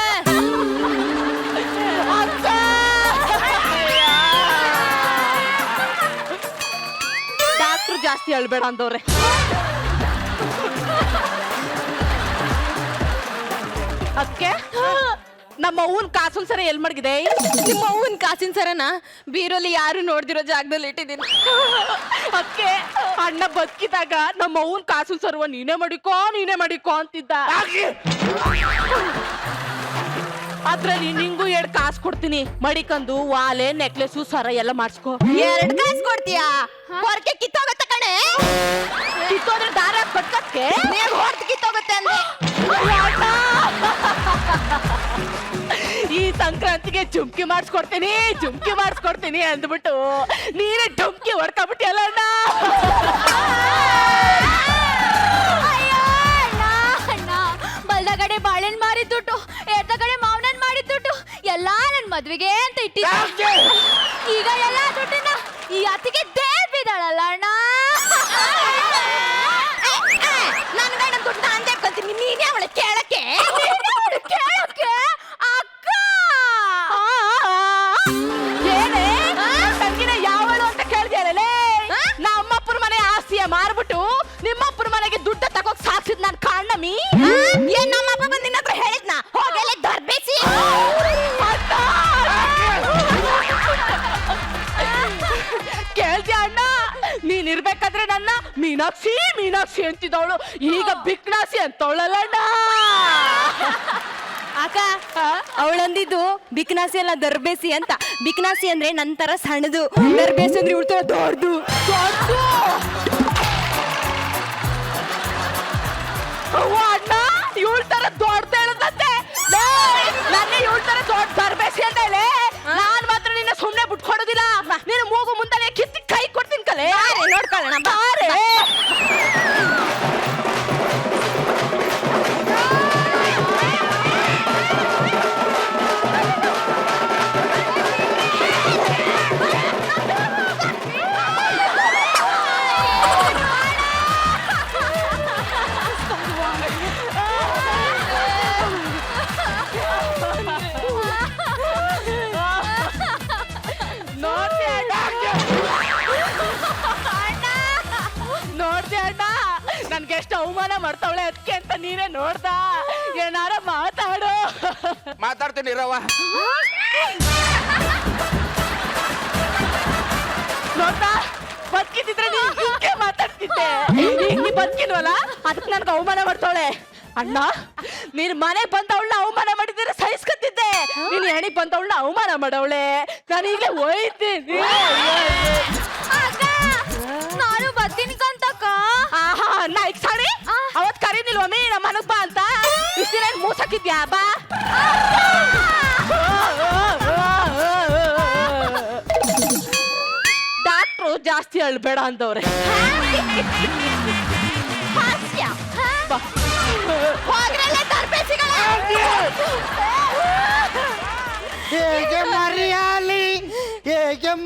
ಡಾಕ್ಟ್ರು ಜಾಸ್ತಿ ಹೇಳ್ಬೇಡ ಅಂದವ್ರೆ. ಅದಕ್ಕೆ ನಮ್ಮ ಅವ್ವನ್ ಕಾಸುನ್ ಸರ ಎಲ್ ಮಡಗಿದೆ? ನಿಮ್ಮ ಅವ್ವನ್ ಕಾಸಿನ ಸರನ ಬೀರೋಲಿ ಯಾರು ನೋಡ್ದಿರೋ ಜಾಗದಲ್ಲಿ ಇಟ್ಟಿದ್ದೀನಿ. ಅದಕ್ಕೆ ಅಣ್ಣ ಬದುಕಿದಾಗ ನಮ್ಮ ಅವ್ವನ್ ಕಾಸುನ್ ಸರ್ವ ನೀನೇ ಮಾಡಿಕೋ ಅಂತಿದ್ದ. ಅದ್ರಲ್ಲಿ ನಿಂಗೂ 2 ಕಾಸು ಕೊಡ್ತೀನಿ, ಮಡಿಕಂದು ವಾಲೆ ನೆಕ್ಲೆಸು ಸರ ಎಲ್ಲ ಮಾಡಿಸ್ಕೋ. 2 ಕಾಸು ಕೊಡ್ತೀಯಾ? ಹೊರಗೆ ಕಿತ್ತೋಗತ್ತ ಕಣೆ. ಕಿತ್ತೋದ್ರೆ ದಾರ ಕಟ್ಕಕ್ಕೆ ನೀವ್ ಹೊರತು ಕಿತ್ತೋಗುತ್ತೆ ಅಂದ್ರೆ ಈ ಸಂಕ್ರಾಂತಿಗೆ ಜುಮ್ಕಿ ಮಾಡಿಸ್ಕೊಡ್ತೀನಿ ಅಂದ್ಬಿಟ್ಟು ನೀನೇ ಡುಮ್ಕಿ ಹೊಡ್ಕೊಂಡ್ಬಿಟ್ಟಿಯಲ್ಲ ಅಣ್ಣ. ಅಣ್ಣ, ಬಲ್ದಗಡೆ ಬಾಳೆಹಣ್ಣು ಮಾರಿ ದುಡ್ಡು, ಎಡಗಡೆ ಮಾವನನ್ ಮಾಡಿ ದುಡ್ಡು ಎಲ್ಲಾ ನನ್ ಮದ್ವೆಗೆ ಅಂತ ಇಟ್ಟಿದ್ದೆ. ಈಗ ಎಲ್ಲಾ ದುಡ್ಡನ್ನ ಈ ಅತ್ತಿಗೆ ದೇವಿದಾಳಲ್ಲ ಅಣ್ಣ. ನನ್ ಗಂಡ ದುಡ್ಡು ನಾನ್ ದೇವ್ಕೊಂತೀನಿ, ನೀನೇ ಅವಳ ಕೇಳಕ್ಕೆ ಅಕ್ಕ. ಏನೇ ತಂಗಿನ ಯಾವಳು ಅಂತ ಕೇಳ್ದಿಯಲ್ಲೇ? ನಮ್ಮಪ್ಪನ ಮನೆ ಆಸ್ತಿಯ ಮಾರ್ಬಿಟ್ಟು ನಿಮ್ಮಪ್ಪನ ಮನೆಗೆ ದುಡ್ಡು ತಗೋಕ್ ಸಾಕ್ಸಿದ್ ನಾನ್ ಕಾಣ್ಣಮಿ. ಏನ್ ನಮ್ಮಪ್ಪ ಬಂದು ನಿನ್ನ ಹತ್ರ ಹೇಳಿದ್ನ ಹೋಗಲೇ ದರ್ಬೇಸಿ. ಕೇಳ್ದ್ಯಾ ಅಣ್ಣ? ನೀನ್ ಇರ್ಬೇಕಾದ್ರೆ ನನ್ನ ಮೀನಾಕ್ಷಿ ಅಂತಿದ್ದವಳು ಈಗ ಬಿಕ್ನಾಸಿ ಅಂತವಳಲ್ಲ ಅಣ್ಣ. ಅಕ್ಕ, ಅವಳಂದಿದ್ದು ಬಿಕ್ನಾಸಿ ಅಲ್ಲ ದರ್ಬೇಸಿ ಅಂತ. ಬಿಕ್ನಾಸಿ ಅಂದ್ರೆ ನಂತರ ಸಣ್ಣದು, ದರ್ಬೇಸಿ ಅಂದ್ರೆ ಉಳ್ತಾರ ದೊಡ್ಡದು. ಬರೋಣ ಬಾರೆ. ನೋಡ್ದೆ ಅಣ್ಣ ನನ್ಗೆ ಎಷ್ಟು ಅವಮಾನ ಮಾಡ್ತಾವಳೆ ಅದಕ್ಕೆ ಅಂತ ನೀನೇ ನೋಡ್ದ ಏನಾರ ಮಾತಾಡು. ಮಾತಾಡ್ತೀನಿ ರವ. ನೋಡ್ತಾ ಬದುಕಿದ್ರೆ ನೀನ್ ಮಾತಾಡ್ತಿದ್ದೆ, ನೀ ಬದುಕಿಲ್ವಲ್ಲ ಅದಕ್ಕೆ ನನ್ಗೆ ಅವಮಾನ ಮಾಡ್ತಾವಳೆ. ಅಣ್ಣ ನೀನ್ ಮನೆ ಬಂದವಳನ್ನ ಅವಮಾನ ಮಾಡಿದ್ರೆ ಸಹಿಸ್ಕೊತಿದ್ದೆ, ನೀನ್ ಹೆಣಿ ಬಂದವಳನ್ನ ಅವಮಾನ ಮಾಡವಳೆ. ನಾನು ಈಗಲೇ ಹೋಯ್ತೀನಿ. ನಾನು ಬರ್ತೀನಿ ಕಂತಕ್ಕ. ಆಹಾ ನಾಯ್ಕ್ ಸಾಡಿ ಅವತ್ ಕರೀನಿಲ್ವಮ್ಮಿ ನಮ್ಮ ಮನಗ್ ಬಾ ಅಂತ. ಇಷ್ಟಿನ ಮೂಸಕ್ಕಿದ್ಯಾ ಬಾ. ಡಾಕ್ಟ್ರು ಜಾಸ್ತಿ ಅಳ್ಬೇಡ ಅಂತವ್ರೆ. ಹಾಸ್ಯ. ಹೋಗ್ರಲ್ಲೇ ತರ್ಬೇಸಿಗಳ. ಹೇಗೆ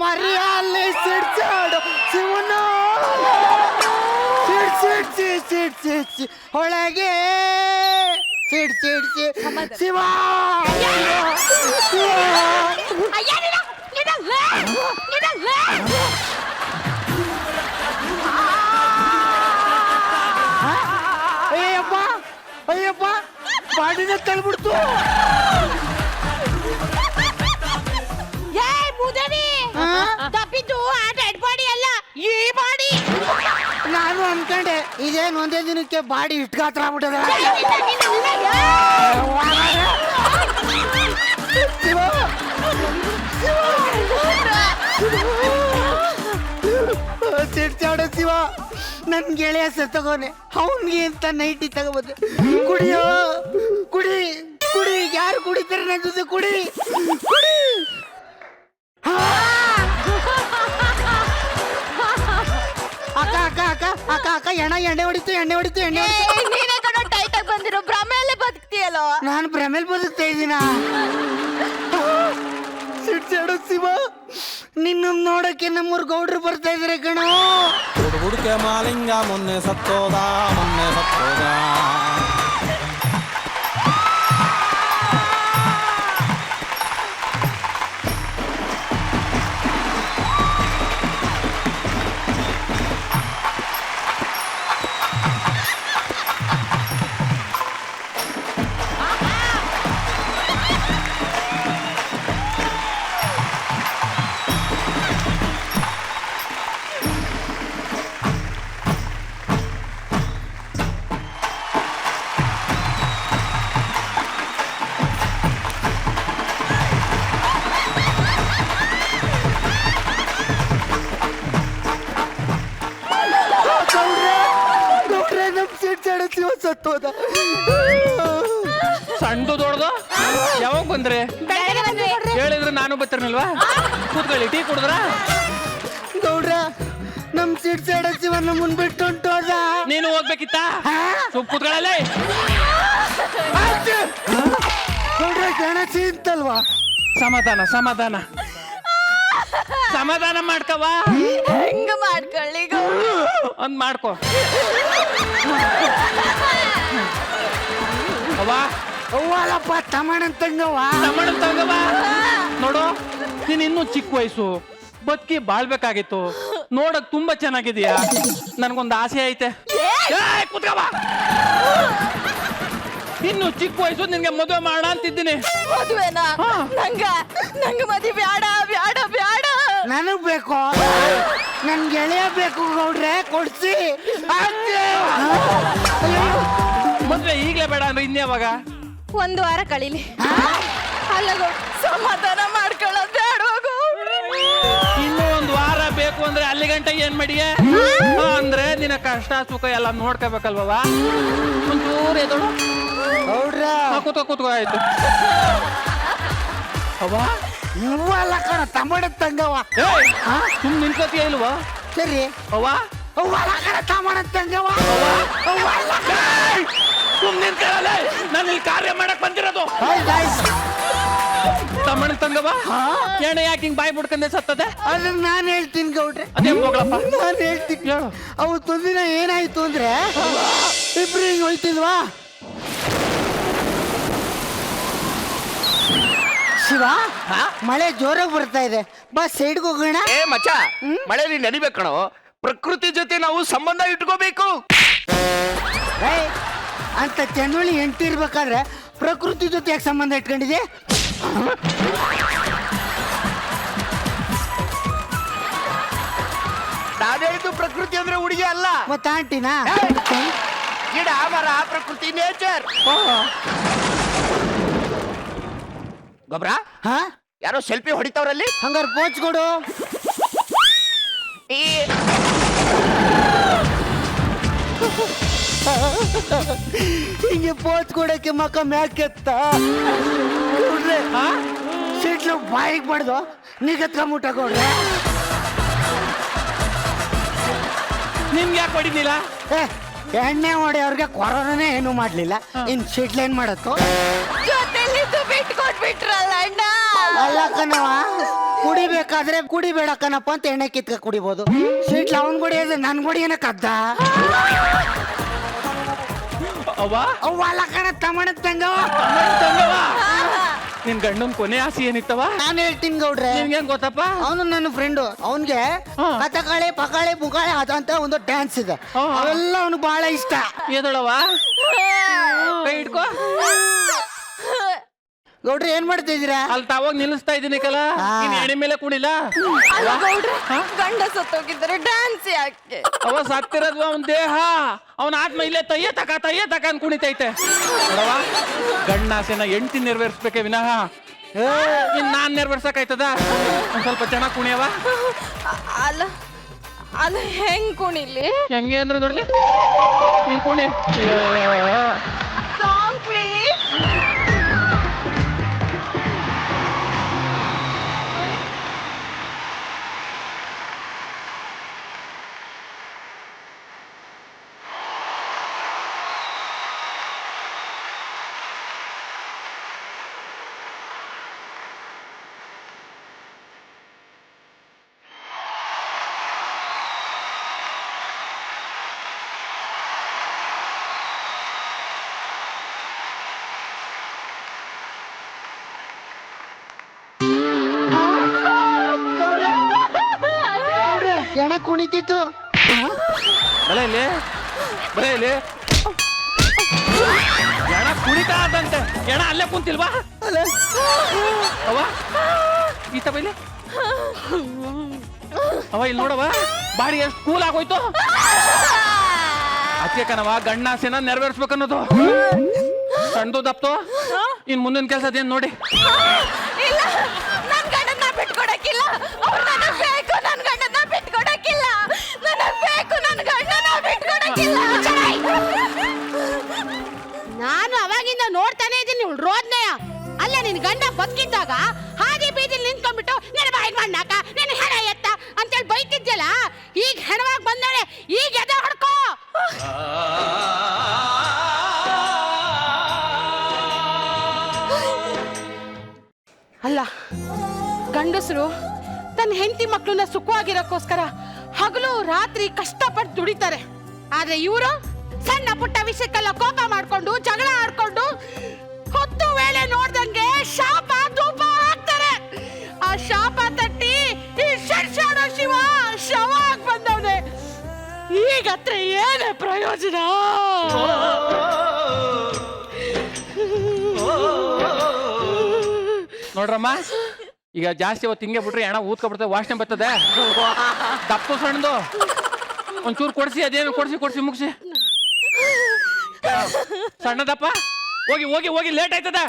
ಮರಿಯಾಲಿ ಸಿಡ್ಸಾಡು ಶಿವನ ಸಿಡ್ಸಿ ಒಳಗೆ ಸಿಡ್ಸಿ ಶಿವ. ಅಯ್ಯ ಅಯ್ಯಪ್ಪ ಬಾಡಿನ ತಳ್ಬಿಡ್ತು. ಏ ಮುದವಿ ತಪ್ಪಿದ್ದು ಆ ಡೆಡ್ ಬಾಡಿ ಅಲ್ಲ ಈ ಬಾಡಿ. ನಾನು ಅನ್ಕೊಂಡೆ ಇದೇನು ಒಂದೇ ದಿನಕ್ಕೆ ಬಾಡಿ ಇಷ್ಟು ಗಾತ್ರ ಆಗ್ಬಿಟ್ಟದ. ಸಿಡ್ಸಾಡೋ ಶಿವ ನನ್ ಗೆಳೆಯ ಸತ್ತಗೋನೆ, ಅವನ್ಗೆ ಅಂತ ನೈಟಿ ತಗೋಬೋದು. ಕುಡಿಯೋ ಕುಡಿ ಕುಡಿ, ಯಾರು ಕುಡಿತಾರೆ ನನ್ನ ಜೊತೆ ಕುಡಿ ಕುಡಿ. ಅಕ್ಕ ಅಕ್ಕ ಅಕ್ಕ ಅಕ್ಕ ಅಕ್ಕ ಎಣ್ಣೆ ಹೊಡಿತು. ನೀನೇ ಕಣ ಟೈಟ್ ಆಗಿ ಬಂದಿರೋ ಭ್ರಮೆಯಲ್ಲೇ ಬದುಕ್ತಿಯಲ್ಲೋ. ನಾನು ಭ್ರಮೇಲ್ ಬದುಕ್ತಾ ಇದ್ದೀನ. ಸಿಡ್ಸಾಡೋ ಶಿವ ನಿನ್ನ ನೋಡಕ್ಕೆ ನಮ್ಮೂರ್ ಗೌಡ್ರು ಬರ್ತಾ ಇದಾರೆ ಕಣೋ. ಹುಡುಕೆ ಮಾಲಿಂಗ ಮೊನ್ನೆ ಸತ್ತೋದ. ಗೌಡ್ರೆ ನಮ್ ಸಿಡ್ಸಾಡೋ ಶಿವ ಸತ್ತೋದ. ಸಣ್ಣದು ದೊಡ್ಡದು ಯಾವಾಗ ಬಂದ್ರೆ ಹೇಳಿದ್ರೆ ನಾನು ಬರ್ತಿರ್ನಿಲ್ವಾ? ಕೂತ್ಕೊಳ್ಳಿ, ಟೀ ಕುಡಿದ್ರ? ಗೌಡ್ರ ನಮ್ ಸಿಡ್ಸಾಡೋ ಶಿವ ನಮ್ಮನ್ ಬಿಟ್ಟು ಹೊಂಟೋದ. ನೀನು ಹೋಗ್ಬೇಕಿತ್ತ? ಕೂತ್ಕೊಳ್ಳಲೇ. ಗೌಡ್ರ ಗಣಸಿ ಅಂತಲ್ವಾ? ಸಮಾಧಾನ ಮಾಡ್ಕವ. ಹೆಂಗ ಮಾಡ್ಕೊಳ್ಳಿ ಒಂದ್ ಮಾಡ್ಕೊ. ಅವ್ವ ಅವ್ವಲ್ಲಪ್ಪ ತಮ್ಮಣ್ಣಂತಂಗವ್ವ. ನೋಡು, ನೀನ್ ಇನ್ನೂ ಚಿಕ್ಕ ವಯಸ್ಸು, ಬದುಕಿ ಬಾಳ್ಬೇಕಾಗಿತ್ತು. ನೋಡಕ್ ತುಂಬಾ ಚೆನ್ನಾಗಿದೀಯಾ. ನನ್ಗೊಂದು ಆಸೆ ಐತೆ. ಕೂತ್ಕವ. ಇನ್ನು ಚಿಕ್ಕ ವಯಸ್ಸು ನಿನ್ಗೆ ಮದುವೆ ಮಾಡ ಅಂತಿದ್ದೀನಿ. ಮದುವೆನಾ? ನಂಗ ಮದುವೆ ಬ್ಯಾಡ. ನನಗ್ ಬೇಕು, ನನ್ ಗೆಳೆಯ ಬೇಕು ಗೌಡ್ರೆ, ಕೊಡ್ಸಿ. ಮದ್ವೆ ಈಗ್ಲೇ ಬೇಡ ಅಂದ್ರೆ ಇನ್ಯಾವಾಗ? ಒಂದು ವಾರ ಕಳೀಲಿ. ಅಲ್ಲ ಸಮಾಧಾನ ಮಾಡ್ಕೊಳ್ಳೋದು ಬೇಡವಾಗು. ಇನ್ನೂ ಒಂದು ವಾರ ಬೇಕು ಅಂದ್ರೆ ಅಲ್ಲಿ ಗಂಟೆ ಏನ್ ಮಾಡಿಯೇ? ಅಂದ್ರೆ ನಿನ್ನ ಕಷ್ಟ ಸುಖ ಎಲ್ಲ ನೋಡ್ಕೋಬೇಕಲ್ವ? ಒಂಚೂರು ಎದಳು ಗೌಡ್ರ ಕೂತ್ಕೋ ಆಯ್ತು. ಅವ್ವ ಇವ್ವಲ್ಲ ಕಣ ತಮ್ಮಣ್ಣಂತಂಗವ್ವ. ಸುಮ್ ನಿನ್ಕೋತಿಯ ಇಲ್ವಾ? ಸರಿ ಅವ್ವ ಸುಮ್ನಿನ್ ಕೇಳಲ್ಲ, ನಾನು ಇಲ್ಲಿ ಕಾರ್ಯ ಮಾಡಕ್ ಬಂದಿರೋದು. ತಮ್ಮಣ್ಣ ತಂಗವ ಏಣ ಯಾಕೆ ಹಿಂಗ್ ಬಾಯಿ ಬಿಡ್ಕಂಡೆ ಸತ್ತದೆ? ಅದನ್ನ ನಾನು ಹೇಳ್ತೀನಿ ಗೌಡ್ರೆ, ಅದೇ ಹೋಗ್ಲಪ್ಪ. ನಾನು ಹೇಳ್ತೀನಿ. ಅವತ್ತೊಂದಿನ ಏನಾಯ್ತು ಅಂದ್ರೆ ಇಬ್ರು ಹಿಂಗ್ ಹೋಯ್ತಿದ್ವಾ, ಶಿವ ಮಳೆ ಜೋರಾಗಿ ಬರ್ತಾ ಇದೆ, ಬಾ ಸೈಡ್ಗೆ ಹೋಗೋಣ. ಏ ಮಚ್ಚ, ಮಳೆಯಲ್ಲಿ ನೆನಿಬೇಕು ಕಣೋ. ಪ್ರಕೃತಿ ಜೊತೆ ನಾವು ಸಂಬಂಧ ಇಟ್ಕೋಬೇಕು. ಅಂತ ಚಂದ್ರಳ್ಳಿ ಹೆಂಡತಿ ಇರ್ಬೇಕಾದ್ರೆ ಪ್ರಕೃತಿ ಜೊತೆ ಯಾಕೆ ಸಂಬಂಧ ಇಟ್ಕೊಂಡಿದೆ? ನಾನು ಹೇಳಿದ್ದು ಪ್ರಕೃತಿ ಅಂದ್ರೆ ಹುಡುಗಿ ಅಲ್ಲ, ಮತ್ತ ಆಂಟಿನಾ? ಗಿಡ ಮರ ಪ್ರಕೃತಿ ನೇಚರ್. ಗೊಬ್ರ ಹಾ, ಯಾರೋ ಸೆಲ್ಫಿ ಹೊಡಿತಾವ್ರಲ್ಲಿ. ಹಂಗಾರೆ ಪೋಚ್ ಕೊಡು. ಹಿಂಗೆ ಪೋಚ್ ಕೊಡಕ್ಕೆ ಮಕ್ಕ ಮ್ಯಾಕೆತ್ತ ಸೀಟ್ಲು ಬಾಯಿಗೆ ಬಡ್ದು ನಿಗತ್ಕೊಂಬಿಟ್ಟ ಕೊಡ್ರೆ. ನಿಮ್ಗೆ ಯಾಕೆ ಹೊಡಿಲಿಲ್ಲ? ಎಣ್ಣೆ ಮಾಡಿ ಅವ್ರಿಗೆ ಕೊರೋನಾನೇ ಏನು ಮಾಡ್ಲಿಲ್ಲ, ಇನ್ ಸೀಟ್ಲ್ ಏನ್ ಮಾಡತ್ತು? ಜೊತೆಲಿದ್ದು ಬಿಟ್ಕೊಟ್ಬಿಟ್ರಲ್ಲ ಅಣ್ಣ. ಅಲ್ಲ ಕಣವ, ಕುಡಿಬೇಕಾದ್ರೆ ಕುಡಿಬೇಡ ಕಣಪ್ಪ ಅಂತ ಎಣ್ಣೆ ಕಿತ್ಕ ಕುಡಿಬೋದು. ಸೀಟ್ಲ್ ಅವನ್ ಕುಡಿಯೋದು ನನ್ ಕುಡಿ ಏನಕ್ಕ ಅದ್ದ? ಅಲ್ಲ ಕಣ ತಮ್ಮಣ್ಣ ತಂಗವ. ನಿನ್ ಗಂಡನ್ ಕೊನೆ ಆಸೆ ಏನಿತ್ತವ? ನಾನು ಹೇಳ್ತೀನಿ ಗೌಡ್ರೆ, ನಿನ್ಗೇನ್ ಗೊತ್ತಪ್ಪ? ಅವನು ನನ್ನ ಫ್ರೆಂಡು. ಅವನ್ಗೆ ಕಥಕಳಿ ಪಕಾಳಿ ಬುಕಾಳಿ ಅದಂತ ಒಂದು ಡ್ಯಾನ್ಸ್ ಇದೆ, ಅವೆಲ್ಲ ಅವನಿಗೆ ಬಹಳ ಇಷ್ಟ. ಎದಳವ ಕೈ ಇಟ್ಕೋ. ಗೌಡ್ರೆ ಏನ್ ಮಾಡ್ತಾ ಇದೀರಾ? ಅಲ್ಲಿ ತಾವಾಗ ನಿಲ್ಲಿಸ್ತಾ ಇದೀನಿ ಕಲ, ನೀನ್ ಎಣೆ ಮೇಲೆ ಕುಡಿಲ್ಲ. ಗಂಡ ಸತ್ತೋಗಿದ್ದಾರೆ, ಡ್ಯಾನ್ಸ್ ಯಾಕೆ? ಅವ ಸತ್ತಿರೋದು ಅವನ್ ದೇಹ, ಅವನ ಆತ್ಮ ಇಲ್ಲೇ ತಯ್ಯ ತಕ ಅನ್ ಕುಣಿತೈತೆ. ನೋಡವ, ಗಂಡಾಸೆನ ಹೆಂಡ್ತಿ ನೆರವೇರಿಸ್ಬೇಕೆ ವಿನಃ ಇನ್ ನಾನ್ ನೆರವೇರ್ಸಕ್ಕಾಯ್ತದ? ಒಂದ್ ಸ್ವಲ್ಪ ಚೆನ್ನಾಗ್ ಕುಣಿಯವ. ಅಲ್ಲ ಅಲ್ಲ ಹೆಂಗ್ ಕುಣಿಲಿ? ಹೆಂಗೆ ಅಂದ್ರೆ ನೋಡ್ಲಿ, ನೀನ್ ಕುಣಿ. Song please. ಎಣ ಕುಣಿತಿತ್ತು. ಬಲ ಇಲ್ಲಿ, ಬಲ ಇಲ್ಲಿ. ಎಣ ಕುಣಿತಾ ಅದಂತೆ, ಎಣ ಅಲ್ಲೇ ಕುಂತಿಲ್ವಾ? ಅವ ಈತ ಬೈಲಿ ಅವ ಇಲ್ಲಿ ನೋಡವ, ಬಾಡಿ ಎಷ್ಟು ಕೂಲ್ ಆಗೋಯ್ತು. ಅದಕ್ಕೆ ಕಣವ ಗಂಡಾಸೆನ ನೆರವೇರಿಸ್ಬೇಕನ್ನೋದು. ಸಣ್ಣದು ದಪ್ತು, ಇನ್ ಮುಂದಿನ ಕೆಲಸ ಅದೇನ್ ನೋಡಿ. ಇಲ್ಲ, ನನ್ ಗಂಡನ್ನ ಬಿಟ್ಕೊಡಕ್ಕಿಲ್ಲ. ಅವ್ರು ನನಗ್ ಬೇಕು, ನನ್ ಗಂಡನ್ನ ಬಿಟ್ಕೊಡಕ್ಕಿಲ್ಲ. ನನಗ್ ಬೇಕು, ನನ್ ಗಂಡನ್ನ ಬಿಟ್ಕೊಡಕ್ಕಿಲ್ಲ. ನಾನು ಅವಾಗಿಂದ ನೋಡ್ತಾನೆ ಇದ್ದೀನಿ ರೋದ್ನೆಯ. ಅಲ್ಲ ನಿನ್ ಗಂಡ ಬದುಕಿದ್ದಾಗ ಹಾದಿ ಬೀದಿಲಿ ನಿಂತ್ಕೊಂಡ್ಬಿಟ್ಟು ನನ್ನ ಬಾಯಿಗೆ ಮಣ್ಣಾಕ, ನನ್ನ ಹೆಣ ಎತ್ತ ಅಂತೇಳಿ ಬೈತಿದ್ಯಲ್ಲ, ಈಗ ಹೆಣವಾಗಿ ಬಂದಳೆ, ಈಗ ಎದೆ ಹೊಡ್ಕೋ. ಅಲ್ಲ ಗಂಡಸರು ತನ್ನ ಹೆಂಡತಿ ಮಕ್ಕಳನ್ನ ಸುಖವಾಗಿರೋಕ್ಕೋಸ್ಕರ ಹಗಲು ರಾತ್ರಿ ಕಷ್ಟಪಟ್ಟು ದುಡಿತಾರೆ. ಆದ್ರೆ ಇವರು ಸಣ್ಣ ಪುಟ್ಟ ವಿಷಯಕ್ಕೆಲ್ಲ ಕೋಪ ಮಾಡ್ಕೊಂಡು ಜಗಳ ಆಡ್ಕೊಂಡು ಹೊತ್ತು ವೇಳೆ ನೋಡ್ದಂಗೆ ಶಾಪ ಧೂಪ ಹಾಕ್ತಾರೆ. ಆ ಶಾಪ ತಟ್ಟಿ ಈ ಶರ್ಷಾಡೋ ಶಿವ ಶವ ಆಗಿ ಬಂದವನೆ. ಈಗ ಹತ್ರ ಏನೇ ಪ್ರಯೋಜನ? ನೋಡ್ರಮ್ಮ, ಈಗ ಜಾಸ್ತಿ ಅವತ್ತು ಹಿಂಗೆ ಬಿಟ್ರೆ ಎಣ ಊದ್ಕೊಬಿಡ್ತದೆ, ವಾಸನೆ ಬರ್ತದೆ. ದಪ್ಪು ಸಣ್ಣದು ಒಂಚೂರು ಕೊಡ್ಸಿ, ಅದೇನು ಕೊಡ್ಸಿ ಮುಗಿಸಿ. ಸಣ್ಣದಪ್ಪ, ಹೋಗಿ ಹೋಗಿ ಹೋಗಿ, ಲೇಟ್ ಆಯ್ತದ.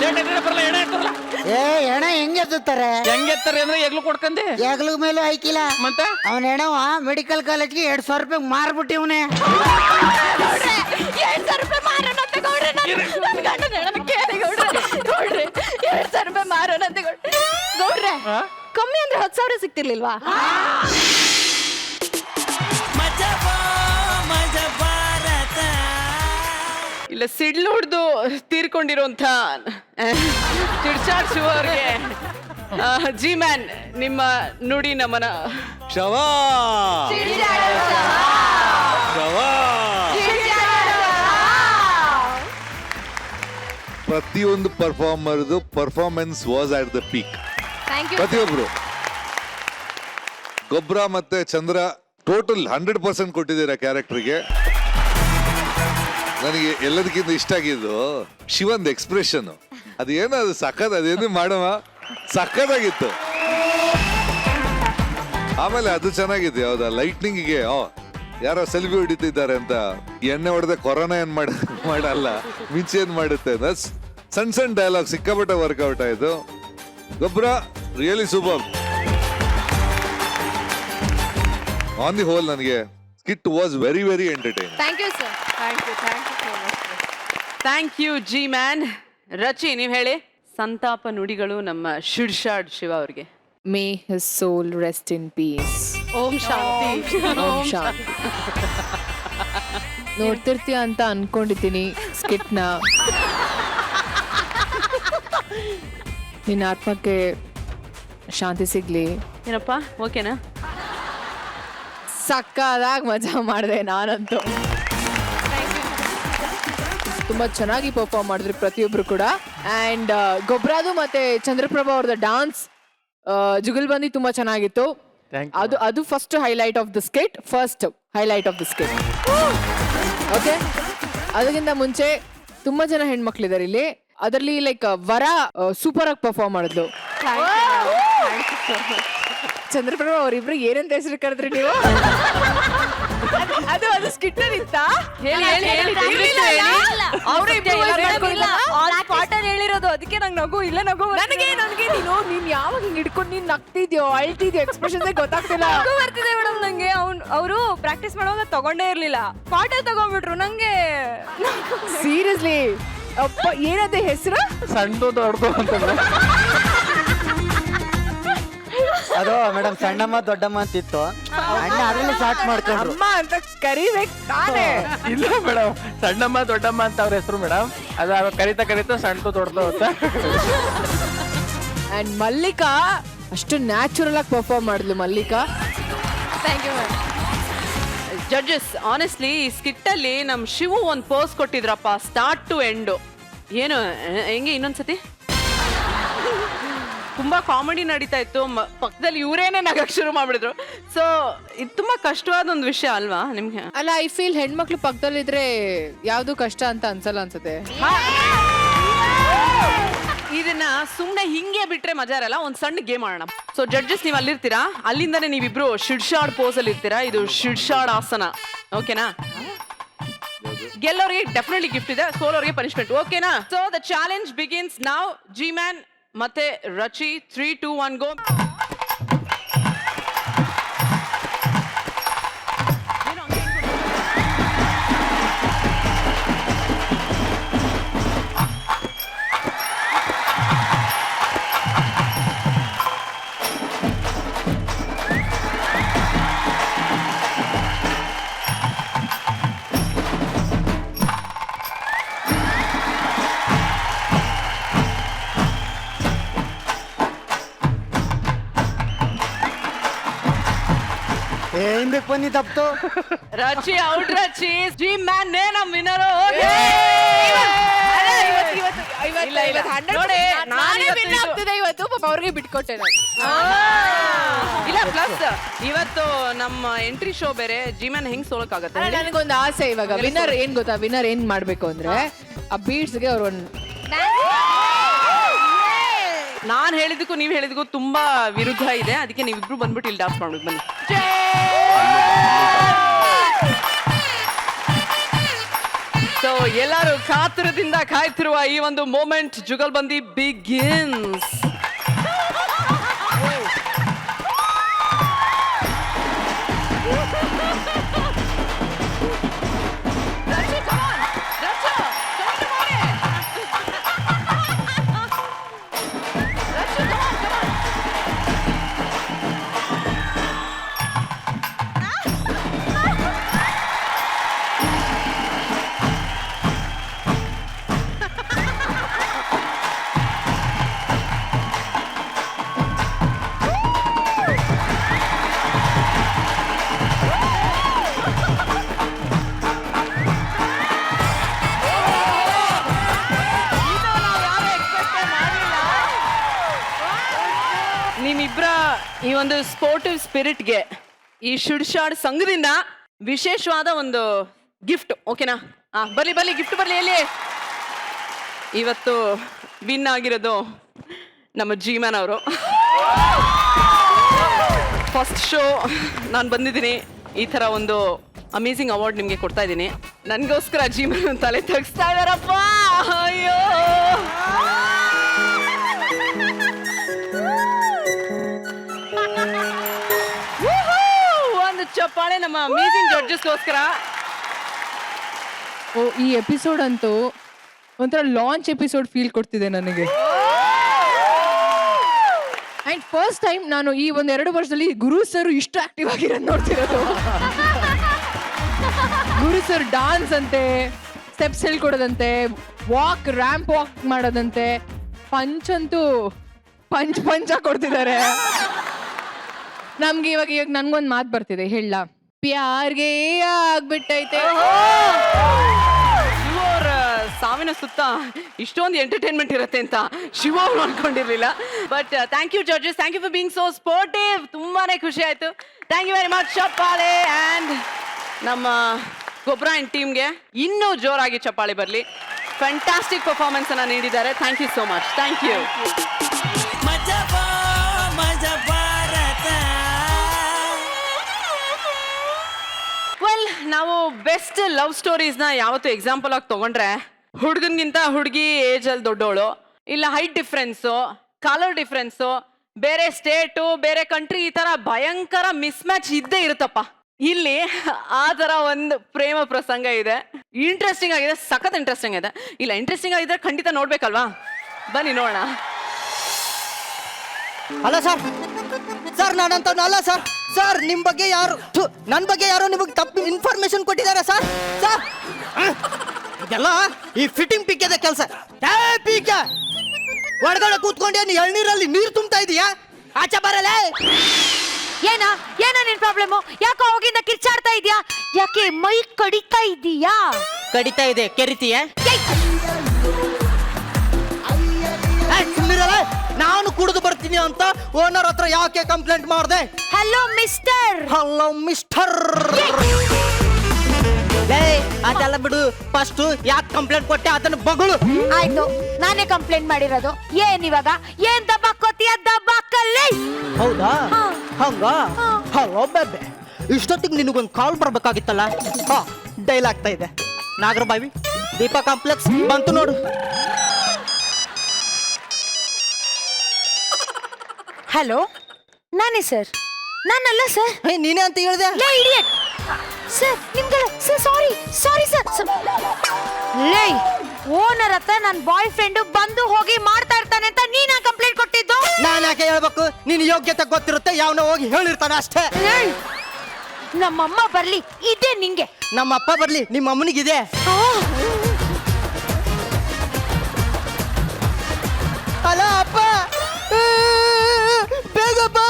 ಲೇಟ್ ಆಯ್ತದ, ಬರಲ್ಲ ಎಣ ಎತ್ತರಲ್ಲ. ಏ ಎಣ ಹೆಂಗ್ ಎತ್ತುತ್ತಾರೆ? ಹೆಂಗೆತ್ತಾರೆ ಅಂದ್ರೆ ಎಗ್ಲು ಕೊಡ್ಕಂದಿ ಎಗ್ಲ ಮೇಲೂ ಹಾಕಿಲ್ಲ. ಮತ್ತೆ ಅವನ ಹೆಣವ ಮೆಡಿಕಲ್ ಕಾಲೇಜ್ಗೆ 2,000 ರೂಪಾಯಿ ಮಾರ್ಬಿಟ್ಟಿವ್ನೆ. 2,000 ರೂಪಾಯಿ ಮಾರೋಣಂತೆ ಗೌಡ್ರೆ, ನನ್ ಗಂಡನ ಹೆಣನ ಕೇಳಿ ಗೌಡ್ರೆ. ಗೌಡ್ರೆ 2,000 ರೂಪಾಯಿ ಮಾರೋಣಂತೆ ಗೌಡ್ರೆ. ಕಮ್ಮಿ ಅಂದ್ರೆ 10,000 ಸಿಗ್ತಿರ್ಲಿಲ್ವಾ? ಅಲ್ಲೇ ಸಿಡ್ಲು ಹೊಡೆದು ತೀರ್ಕೊಂಡಿರುವಂತ ಚಿಡ್ಚಾಡ್ ಶಿವ ಅವ್ರಿಗೆ ಜಿ ಮ್ಯಾನ್ ನಿಮ್ಮ ನುಡಿ ನಮನ. ಶವಾ ಶವಾ. ಪ್ರತಿಯೊಂದು ಪರ್ಫಾರ್ಮರ್ದು performance was at the peak. ಪ್ರತಿಯೊಬ್ರು ಗೊಬ್ಬರ ಮತ್ತೆ ಚಂದ್ರ ಟೋಟಲ್ 100% ಕೊಟ್ಟಿದ್ದೀರಾ ಕ್ಯಾರೆಕ್ಟರ್ಗೆ. ನನಗೆ ಎಲ್ಲದಕ್ಕಿಂತ ಇಷ್ಟ ಆಗಿದ್ದು ಶಿವಂದ್ ಎಕ್ಸ್ಪ್ರೆಷನ್. ಅದೇನೋ ಅದು ಸಖತ್, ಅದೇನು ಮಾಡವ ಸಖತ್ತಾಗಿತ್ತು. ಆಮೇಲೆ ಅದು ಚೆನ್ನಾಗಿದೆ ಯಾವ್ದ ಲೈಟ್ನಿಂಗ್ಗೆ ಯಾರೋ ಸೆಲ್ಫಿ ಹೊಡಿತಿದ್ದಾರೆ ಅಂತ ಎಣ್ಣೆ ಹೊಡೆದ ಕೊರೋನಾ ಏನ್ ಮಾಡಲ್ಲ ಮಿಂಚೆ ಏನ್ ಮಾಡುತ್ತೆ. ಸಣ್ಣ ಸಣ್ಣ ಡೈಲಾಗ್ ಸಿಕ್ಕಾಪಟ್ಟೆ ವರ್ಕೌಟ್ ಆಯ್ತು. ಗೊಬ್ಬರ really super. On the whole ನನಗೆ skit was very very entertain. Thank you sir. Thank you G man. Rachi ನೀವ್ ಹೇಳಿ ಸಂತಾಪ ನುಡಿಗಳು ನಮ್ಮ ಶಿಡ್ಶಾಡ್ ಶಿವ ಅವ್ರಿಗೆ. May his soul rest in peace. ಓಂ ಶಾಂತಿ. ಓಂ ಶಾಂತಿ. ನೋಡ್ತಿರ್ತೀಯ ಅಂತ ಅನ್ಕೊಂಡಿದ್ದೀನಿ ಸ್ಕಿಟ್ನ. ನಿನ್ನ ಆತ್ಮಕ್ಕೆ ಶಾಂತಿ ಸಿಗ್ಲಿ. ಏನಪ್ಪ ಓಕೆನಾ? ಸಕ್ಕದಾಗಿ ಮಜಾ ಮಾಡಿದೆ ನಾನಂತೂ. ತುಂಬಾ ಚೆನ್ನಾಗಿ ಪರ್ಫಾರ್ಮ್ ಮಾಡಿದ್ರಿ ಪ್ರತಿಯೊಬ್ರು ಕೂಡ. ಅಂಡ್ ಗೊಬ್ರಾದು ಮತ್ತೆ ಚಂದ್ರಪ್ರಭಾ ಅವ್ರದ್ದು ಡಾನ್ಸ್ ಜುಗಲ್ಬಂದಿ ತುಂಬಾ ಚೆನ್ನಾಗಿತ್ತು. ಅದು first highlight of the skit. Okay, ಅದಕ್ಕಿಂತ ಮುಂಚೆ ತುಂಬಾ ಜನ ಹೆಣ್ಮಕ್ಳಿದಾರೆ ಇಲ್ಲಿ. ಅದರಲ್ಲಿ ಲೈಕ್ ವರ ಸೂಪರ್ ಆಗಿ ಪರ್ಫಾರ್ಮ್ ಮಾಡಿದ್ಲು. ಚಂದ್ರಪ್ರಭಾ ಅವರಿಬ್ರು ಏನಂತ ಹೆಸರು ಕರೆದ್ರಿ ನೀವು? ಅದು ಸ್ಕಿಟ್ ಇತ್ತ? ಹೇಳಿರೋದು ಅದಕ್ಕೆ ನಂಗೆ ನಗು ಇಲ್ಲ. ನನಗೆ ನೀನ್ ಯಾವಾಗ ಹಿಂಗ್ ಹಿಡ್ಕೊಂಡು ನೀನ್ ನಗ್ತಿದ್ಯೋ ಅಳ್ತಿದ್ಯೋ ಎಕ್ಸ್ಪ್ರೆಷನ್ ಗೊತ್ತಾಗ್ತಿಲ್ಲ. ಬರ್ತಿದೆ ಮೇಡಮ್ ನಂಗೆ. ಅವರು ಪ್ರಾಕ್ಟೀಸ್ ಮಾಡುವಾಗ ತಗೊಂಡೇ ಇರ್ಲಿಲ್ಲ, ಪಾಠ ತಗೊಂಡ್ಬಿಟ್ರು ನಂಗೆ. ಸೀರಿಯಸ್ಲಿ ಅಪ್ಪ ಏನಂತ ಹೆಸರು? ಸಣ್ಣದು ದೊಡ್ಡದು ಅಂತಂದ್ರೆ ಅದು ಮೇಡಮ್ ಸಣ್ಣಮ್ಮ ದೊಡ್ಡಮ್ಮ ಅಂತಿತ್ತು. ಅಣ್ಣ ಅದರಲ್ಲಿ ಸ್ಟಾರ್ಟ್ ಮಾಡ್ಕೊಂಡ್ರು. ಅಮ್ಮ ಅಂತ ಕರಿಬೇಕು ತಾನೇ. ಇಲ್ಲ ಮೇಡಮ್, ಸಣ್ಣಮ್ಮ ದೊಡ್ಡಮ್ಮ ಅಂತ ಅವ್ರ ಹೆಸರು ಮೇಡಮ್. ಅದು ಕರಿತಾ ಸಣ್ಣದು ದೊಡ್ಡದು ಅಂತ. ಅಂಡ್ ಮಲ್ಲಿಕಾ ಅಷ್ಟು ನ್ಯಾಚುರಲ್ ಆಗಿ ಪರ್ಫಾರ್ಮ್ ಮಾಡಿದ್ಲು Mallika. Thank you ma'am. Judges honestly ಈ ಸ್ಕಿಟ್ ಅಲ್ಲಿ ನಮ್ ಶಿವು ಒಂದ್ ಪೋಸ್ ಕೊಟ್ಟಿದ್ರಪ್ಪ ಸ್ಟಾರ್ಟ್ ಟು ಎಂಡ್. ಏನು ಹೆಂಗೆ ಇನ್ನೊಂದ್ಸತಿ ತುಂಬಾ ಕಾಮಿಡಿ ನಡೀತಾ ಇತ್ತು. ಪಕ್ಕದಲ್ಲಿ ಇವರೇನೆ ನಗಕ್ ಶುರು ಮಾಡ್ಬಿಡಿದ್ರು. ಸೊ ಇದು ತುಂಬಾ ಕಷ್ಟವಾದ ಒಂದು ವಿಷಯ ಅಲ್ವಾ ನಿಮ್ಗೆ? ಅಲ್ಲ, ಐ ಫೀಲ್ ಹೆಣ್ಮಕ್ಳು ಪಕ್ಕದಲ್ಲಿದ್ರೆ ಯಾವ್ದು ಕಷ್ಟ ಅಂತ ಅನ್ಸಲ್ಲ ಅನ್ಸುತ್ತೆ. ಇದನ್ನ ಸುಮ್ನೆ ಹಿಂಗೆ ಬಿಟ್ರೆ ಮಜಾ ಇರಲ್ಲ. ಒಂದ್ ಸಣ್ಣ ಗೇಮ್ ಆಡೋಣ. ಸೊ ಜಡ್ಜಸ್ ನೀವು ಅಲ್ಲಿರ್ತೀರಾ, ಅಲ್ಲಿಂದಾನೆ ನೀವಿಬ್ರು ಶಿಡ್ಶಾಡ್ ಪೋಸ್ ಅಲ್ಲಿ ಇರ್ತೀರಾ. ಇದು ಶಿಡ್ಶಾಡ್ ಆಸನ, ಓಕೆನಾ? ಗೆಲ್ಲೋರಿಗೆ ಡೆಫಿನೆಟ್ಲಿ ಗಿಫ್ಟ್ ಇದೆ, ಸೋಲೋರಿಗೆ ಪನಿಷ್ಮೆಂಟ್, ಓಕೆನಾ? ಸೊ ದ ಚಾಲೆಂಜ್ ಬಿಗಿನ್ಸ್ ನಾವ್. ಜಿ ಮ್ಯಾನ್ ಮತ್ತೆ ರಚಿ 3, 2, 1 ಗೋ. ಹಿಂದಕ್ಕೆ ಬನ್ನಿ ತಪ್ತು. Rachi out. Rachi G man ನೇ ನಮ್ ವಿನ್ನರ್. ನೋಡಿ ನಾನೇ ವಿನ್ ಆಗ್ತಿದೆ ಇವತ್ತು. ಪಾಪ ಅವ್ರಿಗೆ ಬಿಟ್ಕೊಟ್ಟೆ ನಾನು. ಇಲ್ಲ ಪ್ಲಸ್ ಇವತ್ತು ನಮ್ಮ ಎಂಟ್ರಿ ಶೋ ಬೇರೆ. ಜಿ ಮ್ಯಾನ್ ಹೆಂಗ್ ಸೋಲಕ್ಕಾಗತ್ತೆ? ನನಗೊಂದು ಆಸೆ ಇವಾಗ. ವಿನ್ನರ್ ಏನ್ ಗೊತ್ತಾ? ವಿನ್ನರ್ ಏನ್ ಮಾಡ್ಬೇಕು ಅಂದ್ರೆ ಆ ಬೀಟ್ಸ್ಗೆ ಅವ್ರ ನಾನ್ ಹೇಳಿದಕ್ಕೂ ನೀವ್ ಹೇಳಿದಕ್ಕೂ ತುಂಬಾ ವಿರುದ್ಧ ಇದೆ. ಅದಕ್ಕೆ ನೀವಿಬ್ರು ಬಂದ್ಬಿಟ್ಟು ಇಲ್ಲಿ ಡಾನ್ಸ್ ಮಾಡ್ಬೇಕು ಬನ್ನಿ. ಸೊ ಎಲ್ಲರೂ ಕಾತುರದಿಂದ ಕಾಯ್ತಿರುವ ಈ ಒಂದು ಮೂಮೆಂಟ್ ಜುಗಲ್ಬಂದಿ ಬಿಗಿನ್ಸ್. ಒಂದು ಸ್ಪೋರ್ಟಿವ್ ಸ್ಪಿರಿಟ್ಗೆ ಈ ಶುಡ್ಶಾಡ್ ಸಂಘದಿಂದ ವಿಶೇಷವಾದ ಒಂದು ಗಿಫ್ಟ್. ಓಕೆನಾ? ಬರ್ಲಿ ಗಿಫ್ಟ್ ಬರ್ಲಿ. ಎಲ್ಲಿ ಇವತ್ತು ವಿನ್ ಆಗಿರೋದು ನಮ್ಮ ಜೀಮನ್ ಅವರು. ಫಸ್ಟ್ ಶೋ ನಾನು ಬಂದಿದ್ದೀನಿ, ಈ ಥರ ಒಂದು ಅಮೇಝಿಂಗ್ ಅವಾರ್ಡ್ ನಿಮಗೆ ಕೊಡ್ತಾ ಇದ್ದೀನಿ. ನನಗೋಸ್ಕರ ಜೀಮನ್ ತಲೆ ತೆಗಿಸ್ತಾ ಇದಾರಪ್ಪ. ಅಯ್ಯೋ, ಒಂದು ಚಪ್ಪಾಳೆ ನಮ್ಮ ಅಮೇಝಿಂಗ್ ಜಡ್ಜಸ್ಗೋಸ್ಕರ. ಓ, ಈ ಎಪಿಸೋಡ್ ಅಂತೂ ಒಂಥರ ಲಾಂಚ್ ಎಪಿಸೋಡ್ ಫೀಲ್ ಕೊಡ್ತಿದೆ ನನಗೆ. ಅಂಡ್ ಫಸ್ಟ್ ಟೈಮ್ ನಾನು ಈ 1-2 ವರ್ಷದಲ್ಲಿ ಗುರು ಸರ್ ಇಷ್ಟು ಆಕ್ಟಿವ್ ಆಗಿರೋದು ನೋಡ್ತಿರೋದು. ಗುರು ಸರ್ ಡಾನ್ಸ್ ಅಂತೆ, ಸ್ಟೆಪ್ಸ್ ಹೇಳ್ಕೊಡೋದಂತೆ, ರ್ಯಾಂಪ್ ವಾಕ್ ಮಾಡೋದಂತೆ, ಪಂಚ್ ಅಂತೂ ಪಂಚ ಕೊಡ್ತಿದ್ದಾರೆ. ನಮ್ಗೆ ಇವಾಗ ನನ್ಗೊಂದು ಮಾತು ಬರ್ತಿದೆ, ಹೇಳ ಪ್ಯಾರ್ಗೆ ಆಗ್ಬಿಟ್ಟೈತೆ. ಶಿವರ ಸಾವಿನ ಸುತ್ತ ಇಷ್ಟೊಂದು ಎಂಟರ್ಟೈನ್ಮೆಂಟ್ ಇರುತ್ತೆ ಅಂತ ಶಿವ ಅನ್ಕೊಂಡಿರ್ಲಿಲ್ಲ. But thank you judges, thank you for being so sportive. ತುಂಬಾನೇ ಖುಷಿ ಆಯ್ತು. ಥ್ಯಾಂಕ್ ಯು ವೆರಿ ಮಚ್ ಚಪ್ಪಾಳೆ. ಆ್ಯಂಡ್ ನಮ್ಮ ಗೊಬ್ರಾ ಅಂಡ್ ಟೀಮ್ಗೆ ಇನ್ನೂ ಜೋರಾಗಿ ಚಪ್ಪಾಳೆ ಬರಲಿ. ಫ್ಯಾಂಟಾಸ್ಟಿಕ್ ಪರ್ಫಾರ್ಮೆನ್ಸ್ ಅನ್ನ ನೀಡಿದ್ದಾರೆ. Thank you so much. Thank you. Well, ನಾವು ಬೆಸ್ಟ್ ಲವ್ ಸ್ಟೋರೀಸ್ನ ಯಾವತ್ತು ಎಕ್ಸಾಂಪಲ್ ಆಗಿ ತಗೊಂಡ್ರೆ ಹುಡುಗನ್ಗಿಂತ ಹುಡುಗಿ ಏಜ್ ಅಲ್ಲಿ ದೊಡ್ಡೋಳು, ಇಲ್ಲ ಹೈಟ್ ಡಿಫ್ರೆನ್ಸು, ಕಲರ್ ಡಿಫ್ರೆನ್ಸು, ಬೇರೆ ಸ್ಟೇಟು, ಬೇರೆ ಕಂಟ್ರಿ, ಈ ತರ ಭಯಂಕರ ಮಿಸ್ ಮ್ಯಾಚ್ ಇದ್ದೇ ಇರುತ್ತಪ್ಪ. ಇಲ್ಲಿ ಆ ತರ ಒಂದು ಪ್ರೇಮ ಪ್ರಸಂಗ ಇದೆ. ಇಂಟ್ರೆಸ್ಟಿಂಗ್ ಆಗಿದೆ, ಸಖತ್ ಇಂಟ್ರೆಸ್ಟಿಂಗ್ ಇದೆ. ಇಲ್ಲ ಇಂಟ್ರೆಸ್ಟಿಂಗ್ ಆಗಿದ್ರೆ ಖಂಡಿತ ನೋಡ್ಬೇಕಲ್ವಾ? ಬನ್ನಿ ನೋಡೋಣ. ಅಲ್ಲ ಸರ್ ನಾನಂತ ಅಲ್ಲ ಸರ್ ನಿಮ್ ಬಗ್ಗೆ ಯಾರು ನನ್ನ ಬಗ್ಗೆ ಯಾರೋ ನಿಮಗೆ ತಪ್ಪು ಇನ್ಫಾರ್ಮೇಶನ್ ಕೊಟ್ಟಿದ್ದಾರೆ ಸರ್. ಇದೆಲ್ಲ ಈ ಫಿಟ್ಟಿಂಗ್ ಪಿಕ್ಕದ ಕೆಲಸ. ಪೀಕ ಒಳಗಡೆ ಕೂತ್ಕೊಂಡೆ ಎಳ್ನೀರಲ್ಲಿ ನೀರು ತುಂಬ್ತಾ ಇದೀಯಾ? ಆಚೆ ಬರಲ್ಲ. ಏನ ನಿನ್ ಪ್ರಾಬ್ಲಮ್? ಯಾಕೋ ಹೋಗಿಂದ ಕಿರ್ಚಾಡ್ತಾ ಇದೀಯಾ? ಯಾಕೆ ಮೈ ಕಡಿತಾ ಇದೀಯಾ? ಕಡಿತಾ ಇದೆ, ಕೆರಿತೀಯ? ಸುಮ್ಮನಿರಲ್ಲ. ನಾನು ಕುಡಿದು ಬರ್ತೀನಿ ಅಂತ ಓನರ್ ಹತ್ರ ಯಾಕೆ ಕಂಪ್ಲೇಂಟ್ ಮಾಡಿದೆ? Hello mister. ಅದೆಲ್ಲ ಬಿಡು, ಫಸ್ಟ್ ಯಾಕೆ ಕಂಪ್ಲೇಂಟ್ ಕೊಟ್ಟೆ ಅದನ್ನ ಬಗಳು. ಆಯ್ತು, ನಾನೇ ಕಂಪ್ಲೇಂಟ್ ಮಾಡಿರೋದು. ಏನ್ ಇವಾಗ ಏನ್ ದಬ್ಬಾಕೋತೀಯ? ದಬ್ಬಾಕಲ್ಲಿ. ಹೌದಾ? ಹಂಗ? ಹಲೋ ಬೇಬೆ, ಇಷ್ಟೊತ್ತಿಗೆ ನಿನಗೊಂದು ಕಾಲ್ ಬರ್ಬೇಕಾಗಿತ್ತಲ್ಲ. ಡೈಲ್ ಆಗ್ತಾ ಇದೆ. ನಾಗರಬಾವಿ ದೀಪಾ ಕಾಂಪ್ಲೆಕ್ಸ್ ಬಂತು ನೋಡು. ಹಲೋ, ನಾನೇ ಸರ್. ನಾನಲ್ಲ ಸರ್. ನೀನೇ ಅಂತ ಹೇಳಿದೆ. ಸರ್ ನಿಮ್ಗಳ ಸರ್, ಸಾರಿ ಸರ್. ಲೇ, ಓನರ್ ಹತ್ರ ನನ್ನ ಬಾಯ್ ಫ್ರೆಂಡ್ ಬಂದು ಹೋಗಿ ಮಾಡ್ತಾ ಇರ್ತಾನೆ ಅಂತ ನೀನಾ ಕಂಪ್ಲೇಂಟ್ ಕೊಟ್ಟಿದ್ದು? ನಾನು ಯಾಕೆ ಹೇಳ್ಬೇಕು? ನಿನ್ ಯೋಗ್ಯತೆ ಗೊತ್ತಿರುತ್ತೆ, ಯಾವನೋ ಹೋಗಿ ಹೇಳಿರ್ತಾನೆ ಅಷ್ಟೇ. ನಮ್ಮಮ್ಮ ಬರ್ಲಿ, ಇದೇ ನಿಂಗೆ. ನಮ್ಮ ಅಪ್ಪ ಬರ್ಲಿ, ನಿಮ್ಮ ಅಮ್ಮನಿಗಿದೆ. ಅಲ್ಲ ಅಪ್ಪ, ಬೇಗ ಬಾ.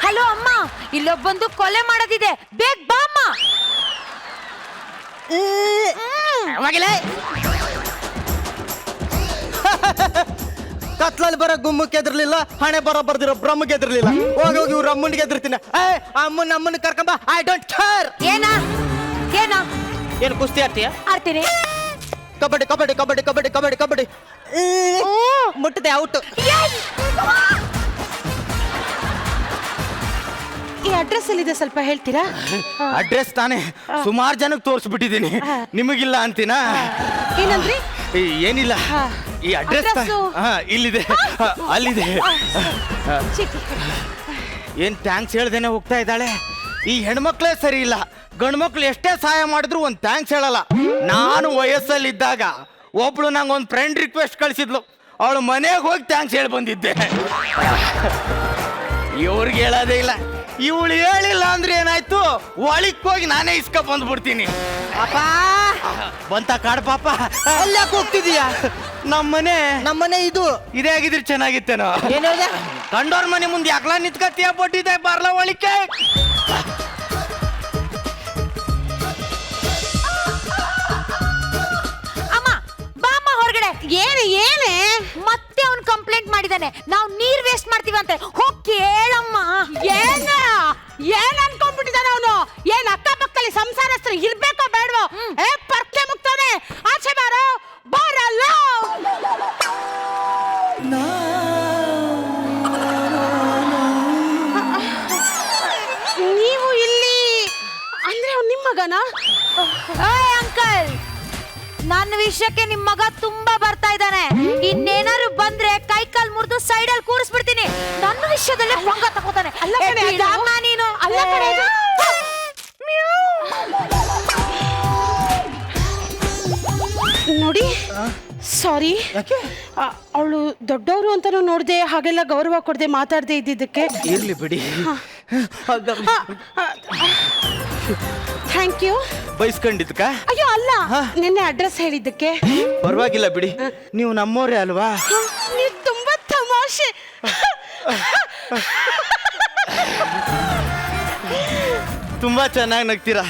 ಹಲೋ ಅಮ್ಮ, ಇಲ್ಲೊಬ್ಬಂದು ಕೊಲೆ ಮಾಡೋದಿದೆ, ಬೇಗ ಬಾ ಅಮ್ಮ. ಕತ್ಲಲ್ಲಿ ಬರೋ ಗುಮ್ಮಕ್ಕೆ ಎದ್ರಲಿಲ್ಲ, ಹಣೆ ಬರ್ದಿರೋ ಬ್ರಹ್ಮಗೆ ಎದ್ರಲಿಲ್ಲ. ಹೋಗಿ ಇವ್ರ ಅಮ್ಮನಿಗೆ ಎದ್ರತೀನಿ. ಅಮ್ಮನ ಕರ್ಕೊಂಬ. I don't care. ಏನ ಏನು ಕುಸ್ತಿ ಆಡ್ತೀಯ? ಆಡ್ತೀನಿ. ಕಬಡ್ಡಿ. ಮುಟ್ಟದೆ ಔಟ್. ಈ ಅಡ್ರೆಸ್ ಎಲ್ಲಿದೆ ಸ್ವಲ್ಪ ಹೇಳ್ತೀರಾ? ಅಡ್ರೆಸ್ ತಾನೇ ಸುಮಾರು ಜನಕ್ಕೆ ತೋರಿಸ್ಬಿಟ್ಟಿದ್ದೀನಿ, ನಿಮಗಿಲ್ಲ ಅಂತೀನಾ? ಏನಂದ್ರಿ? ಏನಿಲ್ಲ, ಈ ಅಡ್ರೆಸ್ ಇಲ್ಲಿದೆ, ಅಲ್ಲಿದೆ. ಏನ್ ಥ್ಯಾಂಕ್ಸ್ ಹೇಳ್ದೇನೆ ಹೋಗ್ತಾ ಇದ್ದಾಳೆ. ಈ ಹೆಣ್ಮಕ್ಳೇ ಸರಿ ಇಲ್ಲ. ಗಂಡು ಮಕ್ಳು ಎಷ್ಟೇ ಸಹಾಯ ಮಾಡಿದ್ರು ಒಂದು ಥ್ಯಾಂಕ್ಸ್ ಹೇಳಲ್ಲ. ನಾನು ವಯಸ್ಸಲ್ಲಿದ್ದಾಗ ಒಬ್ಳು ನಂಗೆ ಒಂದು ಫ್ರೆಂಡ್ ರಿಕ್ವೆಸ್ಟ್ ಕಳಿಸಿದ್ಲು, ಅವಳು ಮನೆಗೆ ಹೋಗಿ ಥ್ಯಾಂಕ್ಸ್ ಹೇಳಿ ಬಂದಿದ್ದೆ. ಇವ್ರಿಗೆ ಹೇಳೋದೇ ಇಲ್ಲ. ಇವಳು ಹೇಳಿಲ್ಲ ಅಂದ್ರೆ ಏನಾಯ್ತು, ಒಳಕ್ ಹೋಗಿ ನಾನೇ ಇಸ್ಕ ಬಂದ್ಬಿಡ್ತೀನಿ. ಅಪ್ಪ ಬಂತ ಕಾಡ್ ಪಾಪ. ಅಲ್ಲಾಕ್ ಹೋಗ್ತಿದೀಯಾ? ನಮ್ಮನೆ ಇದು. ಇದೇ ಆಗಿದ್ರೆ ಚೆನ್ನಾಗಿತ್ತೇನೋ. ಏನ್ ಹೇಳ್ದೆ? ಕಂಡೋರ್ ಮನೆ ಮುಂದೆ ಯಾಕಲ ನಿಂತ್ಕತ್ತೀಯ? ಬಟ್ಟಿದೆ ಬರ್ಲ ಒಳಿಕೆ. ಅಮ್ಮ ಬಾ ಅಮ್ಮ ಹೊರಗಡೆ. ಏನೇ ಮತ್ತೆ ಅವ್ನು ಕಂಪ್ಲೇಂಟ್ ಮಾಡಿದ ಇದ್ದಾನೆ. ನಾವು ನೀರ್ ವೇಸ್ಟ್ ಮಾಡ್ತೀವಂತೆ. ಹೋಗ್ ಕೇಳಮ್ಮ. ಏನ್ ಅನ್ಕೊಂಡ್ಬಿಟ್ಟಿದ್ದಾನೆ ಅವನು? ಏನ್ ಅಕ್ಕಪಕ್ಕದಲ್ಲಿ ಸಂಸಾರಸ್ಥರು ಇರ್ಬೇಕೋ ಬೇಡವೋ? ಪರ್ಕೆ ಮುಗ್ತಾನೆ. ಆಚೆ ಬಾರೋ, ಬಾರಲ್ಲ. ನೀವು ಇಲ್ಲಿ ಅಂದ್ರೆ ಅವ್ನು ನಿಮ್ಮ ಮಗನಾ? ಅಂಕಲ್, ನನ್ನ ವಿಷಯಕ್ಕೆ ನಿಮ್ ಮಗ ತುಂಬಾ ಬರ್ತಾ ಇದ್ದಾನೆ. ಇನ್ನೇನಾದ್ರು ಬಂದ್ರೆ ಕೈ ಕಾಲ್ ಮುರಿದು ಸೈಡ್ ಅಲ್ಲಿ ಕೂರಿಸ್ಬಿಡ್ತೀನಿ. ನನ್ನ ವಿಷಯದಲ್ಲೇ ಭಂಗ ತಗೋತಾನೆ. ಅಲ್ಲ ಕಣೆ, ನೀನು ಅಲ್ಲ ಕಣೆ, ನೋಡಿ ಸಾರಿ. ಅವಳು ದೊಡ್ಡವರು ಅಂತಾನು ನೋಡ್ದೆ, ಹಾಗೆಲ್ಲ ಗೌರವ ಕೊಡದೆ ಮಾತಾಡದೆ ಇದ್ದಿದ್ದಕ್ಕೆ. ಇರ್ಲಿ ಬಿಡಿ. Thank you. ಬೈಸ್ಕೊಂಡಿದ್ಕ? ಅಯ್ಯೋ ಅಲ್ಲ, ನಿನ್ನೆ ಅಡ್ರೆಸ್ ಹೇಳಿದ್ದಕ್ಕೆ. ಪರವಾಗಿಲ್ಲ ಬಿಡಿ, ನೀವು ನಮ್ಮೋರೇ ಅಲ್ವಾ? ನೀವು ತುಂಬಾ ತಮಾಷೆ. ತುಂಬಾ ಚೆನ್ನಾಗಿ ನಗ್ತೀರಾ.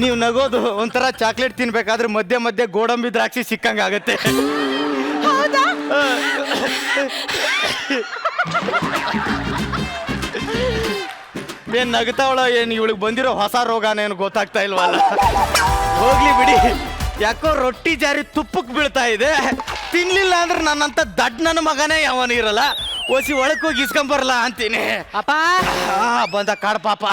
ನೀವು ನಗೋದು ಒಂಥರ ಚಾಕ್ಲೇಟ್ ತಿನ್ಬೇಕಾದ್ರೆ ಮಧ್ಯೆ ಮಧ್ಯೆ ಗೋಡಂಬಿ ದ್ರಾಕ್ಷಿ ಸಿಕ್ಕಂಗ ಆಗತ್ತೆ. ಹೌದಾ? ಏನ್ ನಗ್ತಾವಳ? ಏನ್ ಇವಳಿಗೆ ಬಂದಿರೋ ಹೊಸ ರೋಗನೇನು ಗೊತ್ತಾಗ್ತಾ ಇಲ್ವಲ್ಲ. ಹೋಗ್ಲಿ ಬಿಡಿ. ಯಾಕೋ ರೊಟ್ಟಿ ಜಾರಿ ತುಪ್ಪಕ್ಕೆ ಬೀಳ್ತಾ ಇದೆ. ತಿನ್ಲಿಲ್ಲ ಅಂದ್ರೆ ನನ್ನಂತ ದಡ್ ನನ್ನ ಮಗನೇ ಯಾವನು ಇರಲ್ಲ. ಓಸಿ ಒಳಕ್ ಹೋಗಿ ಇಸ್ಕೊಂಬರಲ್ಲ ಅಂತೀನಿ. ಅಪ್ಪ ಬಂದ ಕಾಡ್ ಪಾಪ.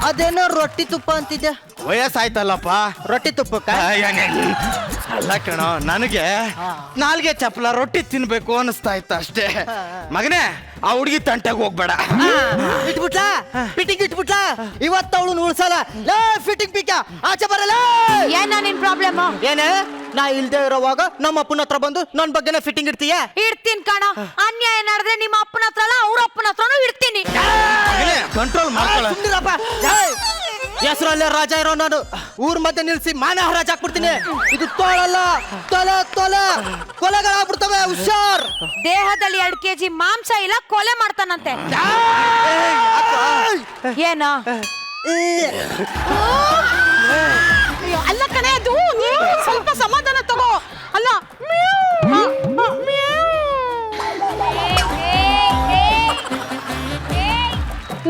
ಅದೇನೋ ರೊಟ್ಟಿ ತುಪ್ಪ ಅಂತಿದ್ದೆ. ವಯಸ್ಸಾಯ್ತಲ್ಲಪ್ಪ. ರೊಟ್ಟಿ ತುಪ್ಪಕ್ಕ ಅಲ್ಲ ಕಣೋ, ನನಗೆ ನಾಲ್ಗೆ ಚಪ್ಪಲ ರೊಟ್ಟಿ ತಿನ್ಬೇಕು ಅನಿಸ್ತಾ ಇತ್ತ ಅಷ್ಟೇ. ಮಗನೇ, ಆ ಹುಡುಗಿ ತಂಟೆಗೆ ಹೋಗ್ಬೇಡ. ಇಟ್ಬಿಟ್ಲಾ? ಫಿಟ್ಟಿಂಗ್ ಇಟ್ಬಿಟ್ಲಾ? ಇವತ್ತು ಅವಳು ಉಳ್ಸಲ್ಲ. ಲೇ ಫಿಟ್ಟಿಂಗ್ ಪಿಕ್ಕ, ಆಚೆ ಬರಲ್ಲ. ಏನ ನಿನ್ ಪ್ರಾಬ್ಲಮ್? ಏನೇ, ನಾ ಇಲ್ದೇ ಇರೋವಾಗ ನಮ್ಮ ಅಪ್ಪನ ಹತ್ರ ಬಂದು ನನ್ ಬಗ್ಗೆನೇ ಫಿಟ್ಟಿಂಗ್ ಇಡ್ತೀಯ? ಇಡ್ತೀನಿ ಕಣ. ಅನ್ಯಾಯ ನಡೆದ್ರೆ ನಿಮ್ಮ ಅಪ್ಪನ ಹತ್ರ ಅಲ್ಲ, ಅವ್ರ ಅಪ್ಪನ ಹತ್ರನೂ ಇಡ್ತೀನಿ. ಕಂಟ್ರೋಲ್ ಮಾಡ್ಕೊಳ್ಳ. ಹೆಸರಲ್ಲೇ ರಾಜ ಇರೋ ನಾನು ಊರ್ ಮಧ್ಯೆ ನಿಲ್ಸಿ ಮಾನ ಹರಾಜ್ ಹಾಕ್ಬಿಡ್ತೀನಿ. ಇದು ತೋಳಲ್ಲ, ತೊಲೆ ತೊಲೆ ಕೊಲೆಗಳಾಗ್ಬಿಡ್ತವೆ. ಹುಷಾರ್. ದೇಹದಲ್ಲಿ 2 kg ಮಾಂಸ ಇಲ್ಲ, ಕೊಲೆ ಮಾಡ್ತಾನಂತೆ. ಏನ? ಅಯ್ಯೋ, ಅಲ್ಲ ಕಣೆ, ಅದು ನೀನು ಸ್ವಲ್ಪ ಸಮಾಧಾನ ತಗೋ. ಅಲ್ಲ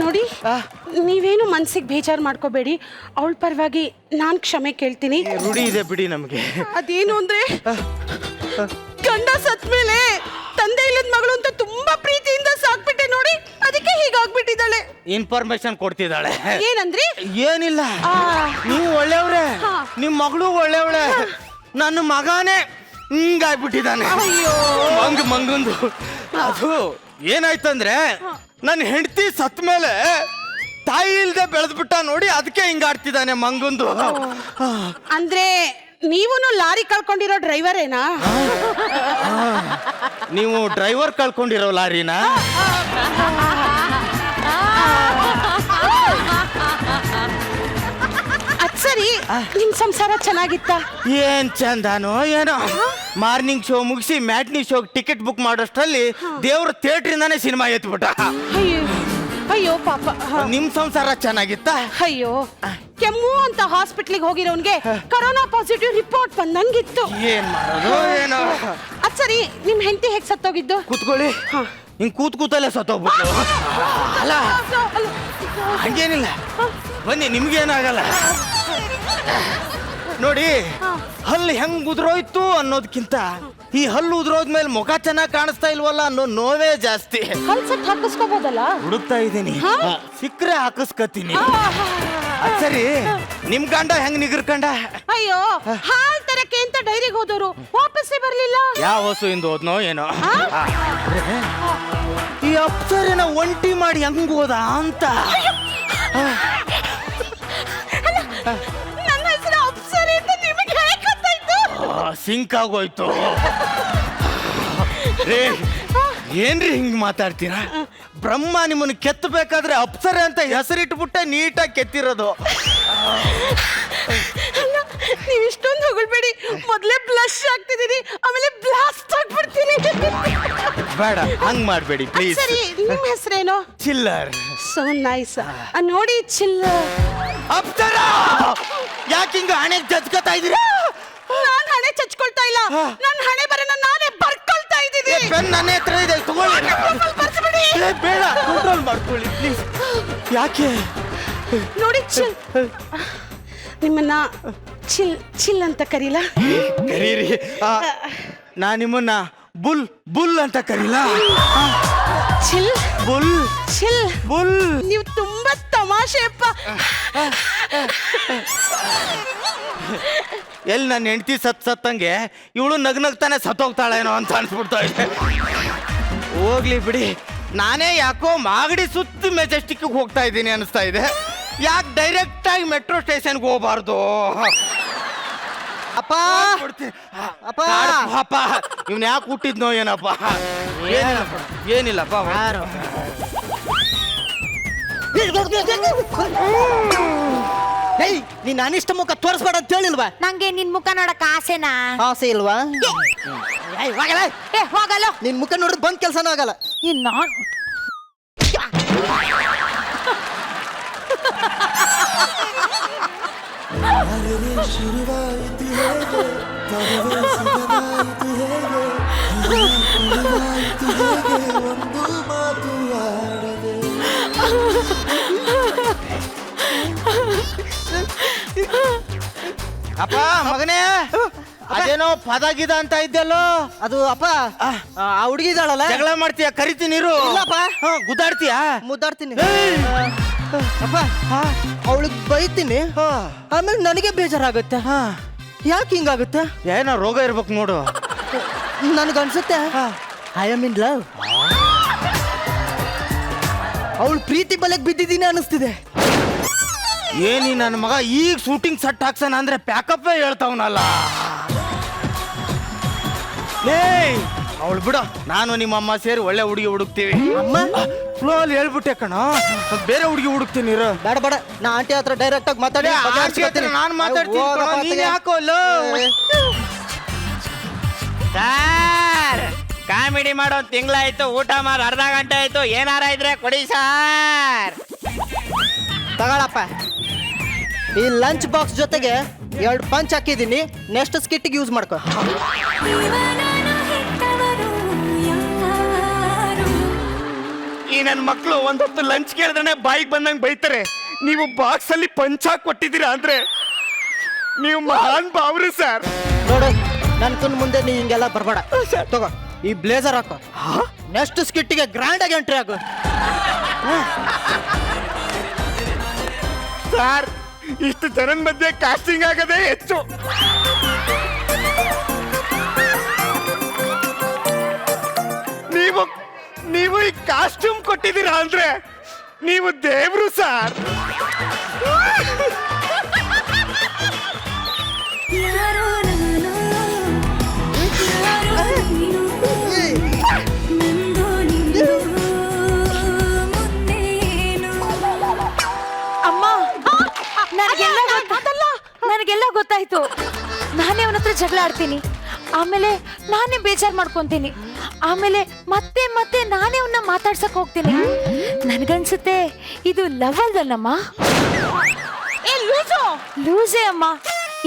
ನೋಡಿ, ನೀವೇನು ಮನ್ಸಿಗೆ ಬೇಜಾರು ಮಾಡ್ಕೋಬೇಡಿ. ಅವಳ ಪರವಾಗಿ ನಾನ್ ಕ್ಷಮೆ ಕೇಳ್ತೀನಿ. ರೂಢಿ ಇದೆ ಬಿಡಿ ನಮ್ಗೆ. ಅದೇನು ಅಂದ್ರೆ, ಗಂಡ ಸತ್ ಮೇಲೆ ತಂದೆ ಇಲ್ಲದ ಮಗಳು ಅಂತ ತುಂಬಾ ಪ್ರೀತಿಯಿಂದ ಸಾಕ್ಬಿಟ್ಟೆ ನೋಡಿ, ಅದಕ್ಕೆ ಹೀಗಾಗ್ಬಿಟ್ಟಿದ್ದಾಳೆ. ಇನ್ಫಾರ್ಮೇಶನ್ ಕೊಡ್ತಿದ್ದಾಳೆ. ಏನಂದ್ರಿ? ಏನಿಲ್ಲ, ನೀವು ಒಳ್ಳೆಯವ್ರೆ, ನಿಮ್ ಮಗಳು ಒಳ್ಳೆಯವಳೆ. ನನ್ನ ಮಗನೇ ಹಿಂಗಾಗ್ಬಿಟ್ಟಿದ್ದಾನೆ. ಮಂಗಂದು ಅದು ಏನಾಯ್ತಂದ್ರೆ, ನನ್ನ ಹೆಂಡತಿ ಸತ್ ಮೇಲೆ ತಾಯಿ ಇಲ್ದೆ ಬೆಳೆದ್ಬಿಟ್ಟ ನೋಡಿ, ಅದಕ್ಕೆ ಹಿಂಗಾಡ್ತಿದ್ದಾನೆ ಮಂಗಂದು. ಅಂದ್ರೆ ನೀವುನು ಲಾರಿ ಕಳ್ಕೊಂಡಿರೋ ಡ್ರೈವರೇನಾ? ನೀವು ಡ್ರೈವರ್ ಕಳ್ಕೊಂಡಿರೋ ಲಾರಿನಾ? ಅದ್ ಸರಿ, ನಿಮ್ ಸಂಸಾರ ಚೆನ್ನಾಗಿತ್ತ? ಏನ್ ಚಂದಾನೋ ಏನೋ. ಮಾರ್ನಿಂಗ್ ಶೋ ಮುಗಿಸಿ ಮ್ಯಾಟ್ನಿ ಶೋ ಟಿಕೆಟ್ ಬುಕ್ ಮಾಡೋಷ್ಟ್ರಲ್ಲಿ ದೇವ್ರ ಥಿಯೇಟ್ರಿಂದಾನೇ ಸಿನಿಮಾ ಎತ್ಬಿಟ್ಟ. ಅಯ್ಯೋ ಅಯ್ಯೋ ಪಾಪ. ನಿಮ್ ಸಂಸಾರ ಚೆನ್ನಾಗಿತ್ತ? ಅಯ್ಯೋ, ಕೆಮ್ಮು ಅಂತ ಹಾಸ್ಪಿಟ್ಲಿಗೆ ಹೋಗಿರೋನ್ಗೆ ಕೊರೋನಾ ಪಾಸಿಟಿವ್ ರಿಪೋರ್ಟ್ ಬಂದಂಗಿತ್ತು. ಏನ್ ಮಾಡೋದು ಏನೋ. ಅದ್ ಸರಿ, ನಿಮ್ ಹೆಂಡತಿ ಹೇಗ್ ಸತ್ತೋಗಿದ್ದು? ಕೂತ್ಕೊಳ್ಳಿ. ಹಿಂಗ್ ಕೂತಲ್ಲೇ ಸತ್ತೋಗ್ಬಿಟ್ಟು. ಅಲ್ಲ ಹಂಗೇನಿಲ್ಲ, ಬನ್ನಿ, ನಿಮ್ಗೇನಾಗಲ್ಲ. ನೋಡಿ, ಹಲ್ಲು ಹೆಂಗ್ ಉದ್ರೋಯ್ತು ಅನ್ನೋದಕ್ಕಿಂತ ಈ ಹಲ್ಲು ಉದ್ರೋದ್ಮೇಲೆ ಮುಖ ಚೆನ್ನಾಗಿ ಕಾಣಿಸ್ತಾ ಇಲ್ವಲ್ಲ ಅನ್ನೋ ನೋವೇ ಜಾಸ್ತಿ. ಹಲ್ ಸಟ್ ಹಾಕಿಸ್ಕೋಬೋದಲ್ಲ? ಹುಡುಕ್ತಾ ಇದ್ದೀನಿ, ಸಿಕ್ಕರೆ ಹಾಕಿಸ್ಕತೀನಿ. ಸರಿ, ನಿಮ್ ಗಂಡ ಹೆಂಗ್ ನಿಗರ್ಕಂಡ? ಅಯ್ಯೋ, ಹಾಲ್ ತರಕ್ಕೆ ಅಂತ ಡೈರಿಗೆ ಹೋದವರು ವಾಪಸ್ಸೇ ಬರ್ಲಿಲ್ಲ. ಯಾವ ಹಸುವಿಂದ ಹೋದ್ನೋ ಏನೋ. ಈ ಅಪ್ಸರಿನ ಒಂಟಿ ಮಾಡಿ ಹೆಂಗ್ ಹೋದ ಅಂತ. ನನ್ನ ಹೆಸರು ಅಪ್ಸರಿ ಅಂತ ನಿಮಗೆ ಹೇಗೆ ಗೊತ್ತಾಯ್ತು? ಸಿಂಕ್ ಆಗೋಯ್ತು. ರೇ, ಏನ್ರಿ ಹಿಂಗ್ ಮಾತಾಡ್ತೀರಾ? ಬ್ರಹ್ಮ ನಿಮ್ಮನ್ನು ಕೆತ್ತಬೇಕಾದ್ರೆ ಅಪ್ಸರೆ ಅಂತ ಹೆಸರಿಟ್ಬಿಟ್ಟೆ ನೀಟಾಗಿ ಕೆತ್ತಿರೋದು. ನೀವು ಇಷ್ಟೊಂದು ಹೊಗಳ್ಬೇಡಿ, ಮೊದಲೇ ಬ್ಲಶ್ ಆಗ್ತಿದ್ದೀನಿ, ಆಮೇಲೆ ಬ್ಲಾಸ್ಟ್ ಆಗ್ಬಿಡ್ತೀನಿ. ಬೇಡ, ಹಂಗ್ ಮಾಡ್ಬೇಡಿ ಪ್ಲೀಸ್. ಸರಿ, ನಿಮ್ಮ ಹೆಸರೇನು? ಚಿಲ್ಲರ್. So nice. ನೋಡಿ ಚಿಲ್ಲರ್. ಅಪ್ಸರ, ಯಾಕೆ ಹಿಂಗ ಹಣೆ ಜಜ್ಕೊತಾ ಇದೀರಾ? ನಾನ್ ಹಣೆ ಚಚ್ಕೊಳ್ತಾ ಇಲ್ಲ, ನನ್ನ ಹಣೆ ಬರನ ನಾನೇ ಬರ್ಕೊಳ್ತಾ ಇದ್ದೀನಿ. ಪೆನ್ ನನ್ನ ಹತ್ರ ಇದೆ, ತಗೊಳ್ಳಿ. ಏ, ಬೇಡ, ಕಂಟ್ರೋಲ್ ಮಾಡ್ಕೊಳ್ಳಿ ಪ್ಲೀಸ್. ಯಾಕೆ? ನೋಡಿ ಚಿಲ್, ನಿಮ್ಮನ್ನ ಚಿಲ್ ಚಿಲ್ ಅಂತ ಕರೀಲ? ಕರೀರಿ. ನಾ ನಿಮ್ಮನ್ನ ಬುಲ್ ಬುಲ್ ಅಂತ ಕರೀಲ? Chill bull chill bull. ನೀವು ತುಂಬಾ ತಮಾಷೆಪ್ಪ. ಎಲ್ಲಿ ನನ್ನ ಹೆಂಡತಿ ಸತ್ತಂಗೆ ಇವಳು ನಗ್ನಗ್ತಾನೆ ಸತ್ತೋಗ್ತಾಳೇನೋ ಅಂತ ಅನ್ಸ್ಬಿಡ್ತಾ ಇದೆ. ಹೋಗ್ಲಿ ಬಿಡಿ, ನಾನೇ ಯಾಕೋ ಮಾಗಡಿ ಸುತ್ತ ಮೆಜೆಸ್ಟಿಕ್ ಹೋಗ್ತಾ ಇದ್ದೀನಿ ಅನಿಸ್ತಾ ಇದೆ. ಯಾಕೆ ಡೈರೆಕ್ಟ್ ಆಗಿ ಮೆಟ್ರೋ ಸ್ಟೇಷನ್ಗೆ ಹೋಗ್ಬಾರ್ದು? ಅಪ್ಪ ಅಪ್ಪ ಅಪ್ಪ ಇವ್ನ ಯಾಕೆ ಹುಟ್ಟಿದ್ನೋ ಏನಪ್ಪ? ಏನಿಲ್ಲಪ್ಪ. ಏಯ್, ನೀನ್ ಅನಿಷ್ಟ ಮುಖ ತೋರಿಸ್ಬೇಡ ಅಂತ ಹೇಳಿಲ್ವಾ? ನಂಗೆ ನಿನ್ ಮುಖ ನೋಡಕ್ ಆಸೆನಾ? ಆಸೆ ಇಲ್ವಾ? ಹೋಗಲ್ಲ. ನಿನ್ ಮುಖ ನೋಡಿದ್ರೆ ಬಂದ್ ಕೆಲ್ಸನೂ ಆಗಲ್ಲ. ನಾನ್ ಅಪ್ಪ ಮಗನೇ, ಅದೇನೋ ಪದ ಗಿದ ಅಂತ ಇದ್ದಲ್ಲೋ? ಅದು ಅಪ್ಪ ಆ ಹುಡುಗಿ ಇದ್ದಾಳಲ್ಲ, ಜಗಳ ಮಾಡ್ತೀಯ? ಕರಿತೀನಿರು. ಇಲ್ಲಪ್ಪ. ಗುದ್ದಾಡ್ತೀಯ? ಮುದ್ದಾಡ್ತೀನಿ ಅಪ್ಪ. ಅವಳಿಗೆ ಬೈತೀನಿ, ಆಮೇಲೆ ನನಗೆ ಬೇಜಾರಾಗುತ್ತೆ. ಯಾಕೆ ಹಿಂಗಾಗುತ್ತೆ? ಏನೋ ರೋಗ ಇರ್ಬೇಕು ನೋಡು. ನನ್ಗನ್ಸುತ್ತೆ ಐ ಆಮ್ ಇನ್ ಲವ್. ಅವಳು ಪ್ರೀತಿ ಬಲೆಗೆ ಬಿದ್ದಿದ್ದೀನಿ ಅನಿಸ್ತಿದೆ. ಏನಿ ನನ್ನ ಮಗ ಈಗ ಶೂಟಿಂಗ್ ಸೆಟ್ ಹಾಕ್ಸೋಣ ಅಂದ್ರೆ ಪ್ಯಾಕಪ್ಪೇ ಹೇಳ್ತಾವನಲ್ಲ. ಏಯ್ ಅವಳು ಬಿಡು, ನಾನು ನಿಮ್ಮಮ್ಮ ಸೇರಿ ಒಳ್ಳೆ ಹುಡುಗಿ ಹುಡುಕ್ತೀವಿ. ಅಮ್ಮ ಫ್ಲೋ ಅಲ್ಲಿ ಹೇಳ್ಬಿಟ್ಟೆ ಕಣ, ಬೇರೆ ಹುಡುಗಿ ಹುಡುಕ್ತೀನಿ ಇರು. ಬೇಡ ಬೇಡ, ನಾ ಆಂಟಿ ಹತ್ರ ಡೈರೆಕ್ಟ್ ಆಗಿ ಮಾತಾಡಿ ನಾನು ಮಾತಾಡ್ತೀನಿ. ಯಾಕೋಲ್ಲ ಸರ್, ಕಾಮಿಡಿ ಮಾಡೋ ತಿಂಗಳಾಯ್ತು, ಊಟ ಮಾಡಿ ಅರ್ಧ ಗಂಟೆ ಆಯ್ತು, ಏನಾರ ಇದ್ರೆ ಕೊಡಿ ಸರ್. ತಗೊಳಪ್ಪ, ಈ ಲಂಚ್ ಬಾಕ್ಸ್ ಜೊತೆಗೆ 2 ಪಂಚ್ ಹಾಕಿದ್ದೀನಿ. ನೆಕ್ಸ್ಟ್ ಸ್ಕಿಟ್ಗೆ ಯೂಸ್ ಮಾಡ್ಕೊ. ಈ ನನ್ನ ಮಕ್ಕಳು ಒಂದೊತ್ತು ಲಂಚ್ ಕೇಳಿದ್ರೆ ಬಾಯಿಗೆ ಬಂದಂಗೆ ಬೈತಾರೆ. ನೀವು ಬಾಕ್ಸ್ ಅಲ್ಲಿ ಪಂಚ್ ಹಾಕಿ ಕೊಟ್ಟಿದ್ದೀರಾ ಅಂದ್ರೆ ನೀವು ಮಹಾನ್ ಭಾವರು ಸರ್. ನೋಡು, ನನ್ ಕುನ್ ಮುಂದೆ ನೀ ಹಿಂಗೆಲ್ಲ ಬರ್ಬೇಡ. ತಗೋ ಈ ಬ್ಲೇಸರ್ ಹಾಕೋ. ನೆಕ್ಸ್ಟ್ ಸ್ಕಿಟ್ಗೆ ಗ್ರ್ಯಾಂಡ್ ಆಗಿ ಎಂಟ್ರಿ ಆಗು. ಸರ್, ಇಷ್ಟು ಜನನ ಮಧ್ಯೆ ಕಾಸ್ಟಿಂಗ್ ಆಗದೆ ಹೆಚ್ಚು. ನೀವು ಈ ಕಾಸ್ಟ್ಯೂಮ್ ಕೊಟ್ಟಿದ್ದೀರಾ ಅಂದ್ರೆ ನೀವು ದೇವ್ರು ಸರ್. ಅಮ್ಮ, ನನಗೆಲ್ಲ ಗೊತ್ತಾಯ್ತು. ನಾನೇ ಅವನ ಹತ್ರ ಜಗಳ ಆಡ್ತೀನಿ, ಆಮೇಲೆ ನಾನೇ ಬೇಜಾರ್ ಮಾಡ್ಕೊಂತೀನಿ, ಆಮೇಲೆ ಮತ್ತೆ ಮತ್ತೆ ನಾನೇ ಅವನ್ನ ಮಾತಾಡ್ಸಕ್ ಹೋಗ್ತೀನಿ. ನನ್ಗನ್ಸುತ್ತೆ ಇದು ಲವ್ ಅಲ್ವಲ್ಲಮ್ಮ? ಲೂಸೇ ಅಮ್ಮ.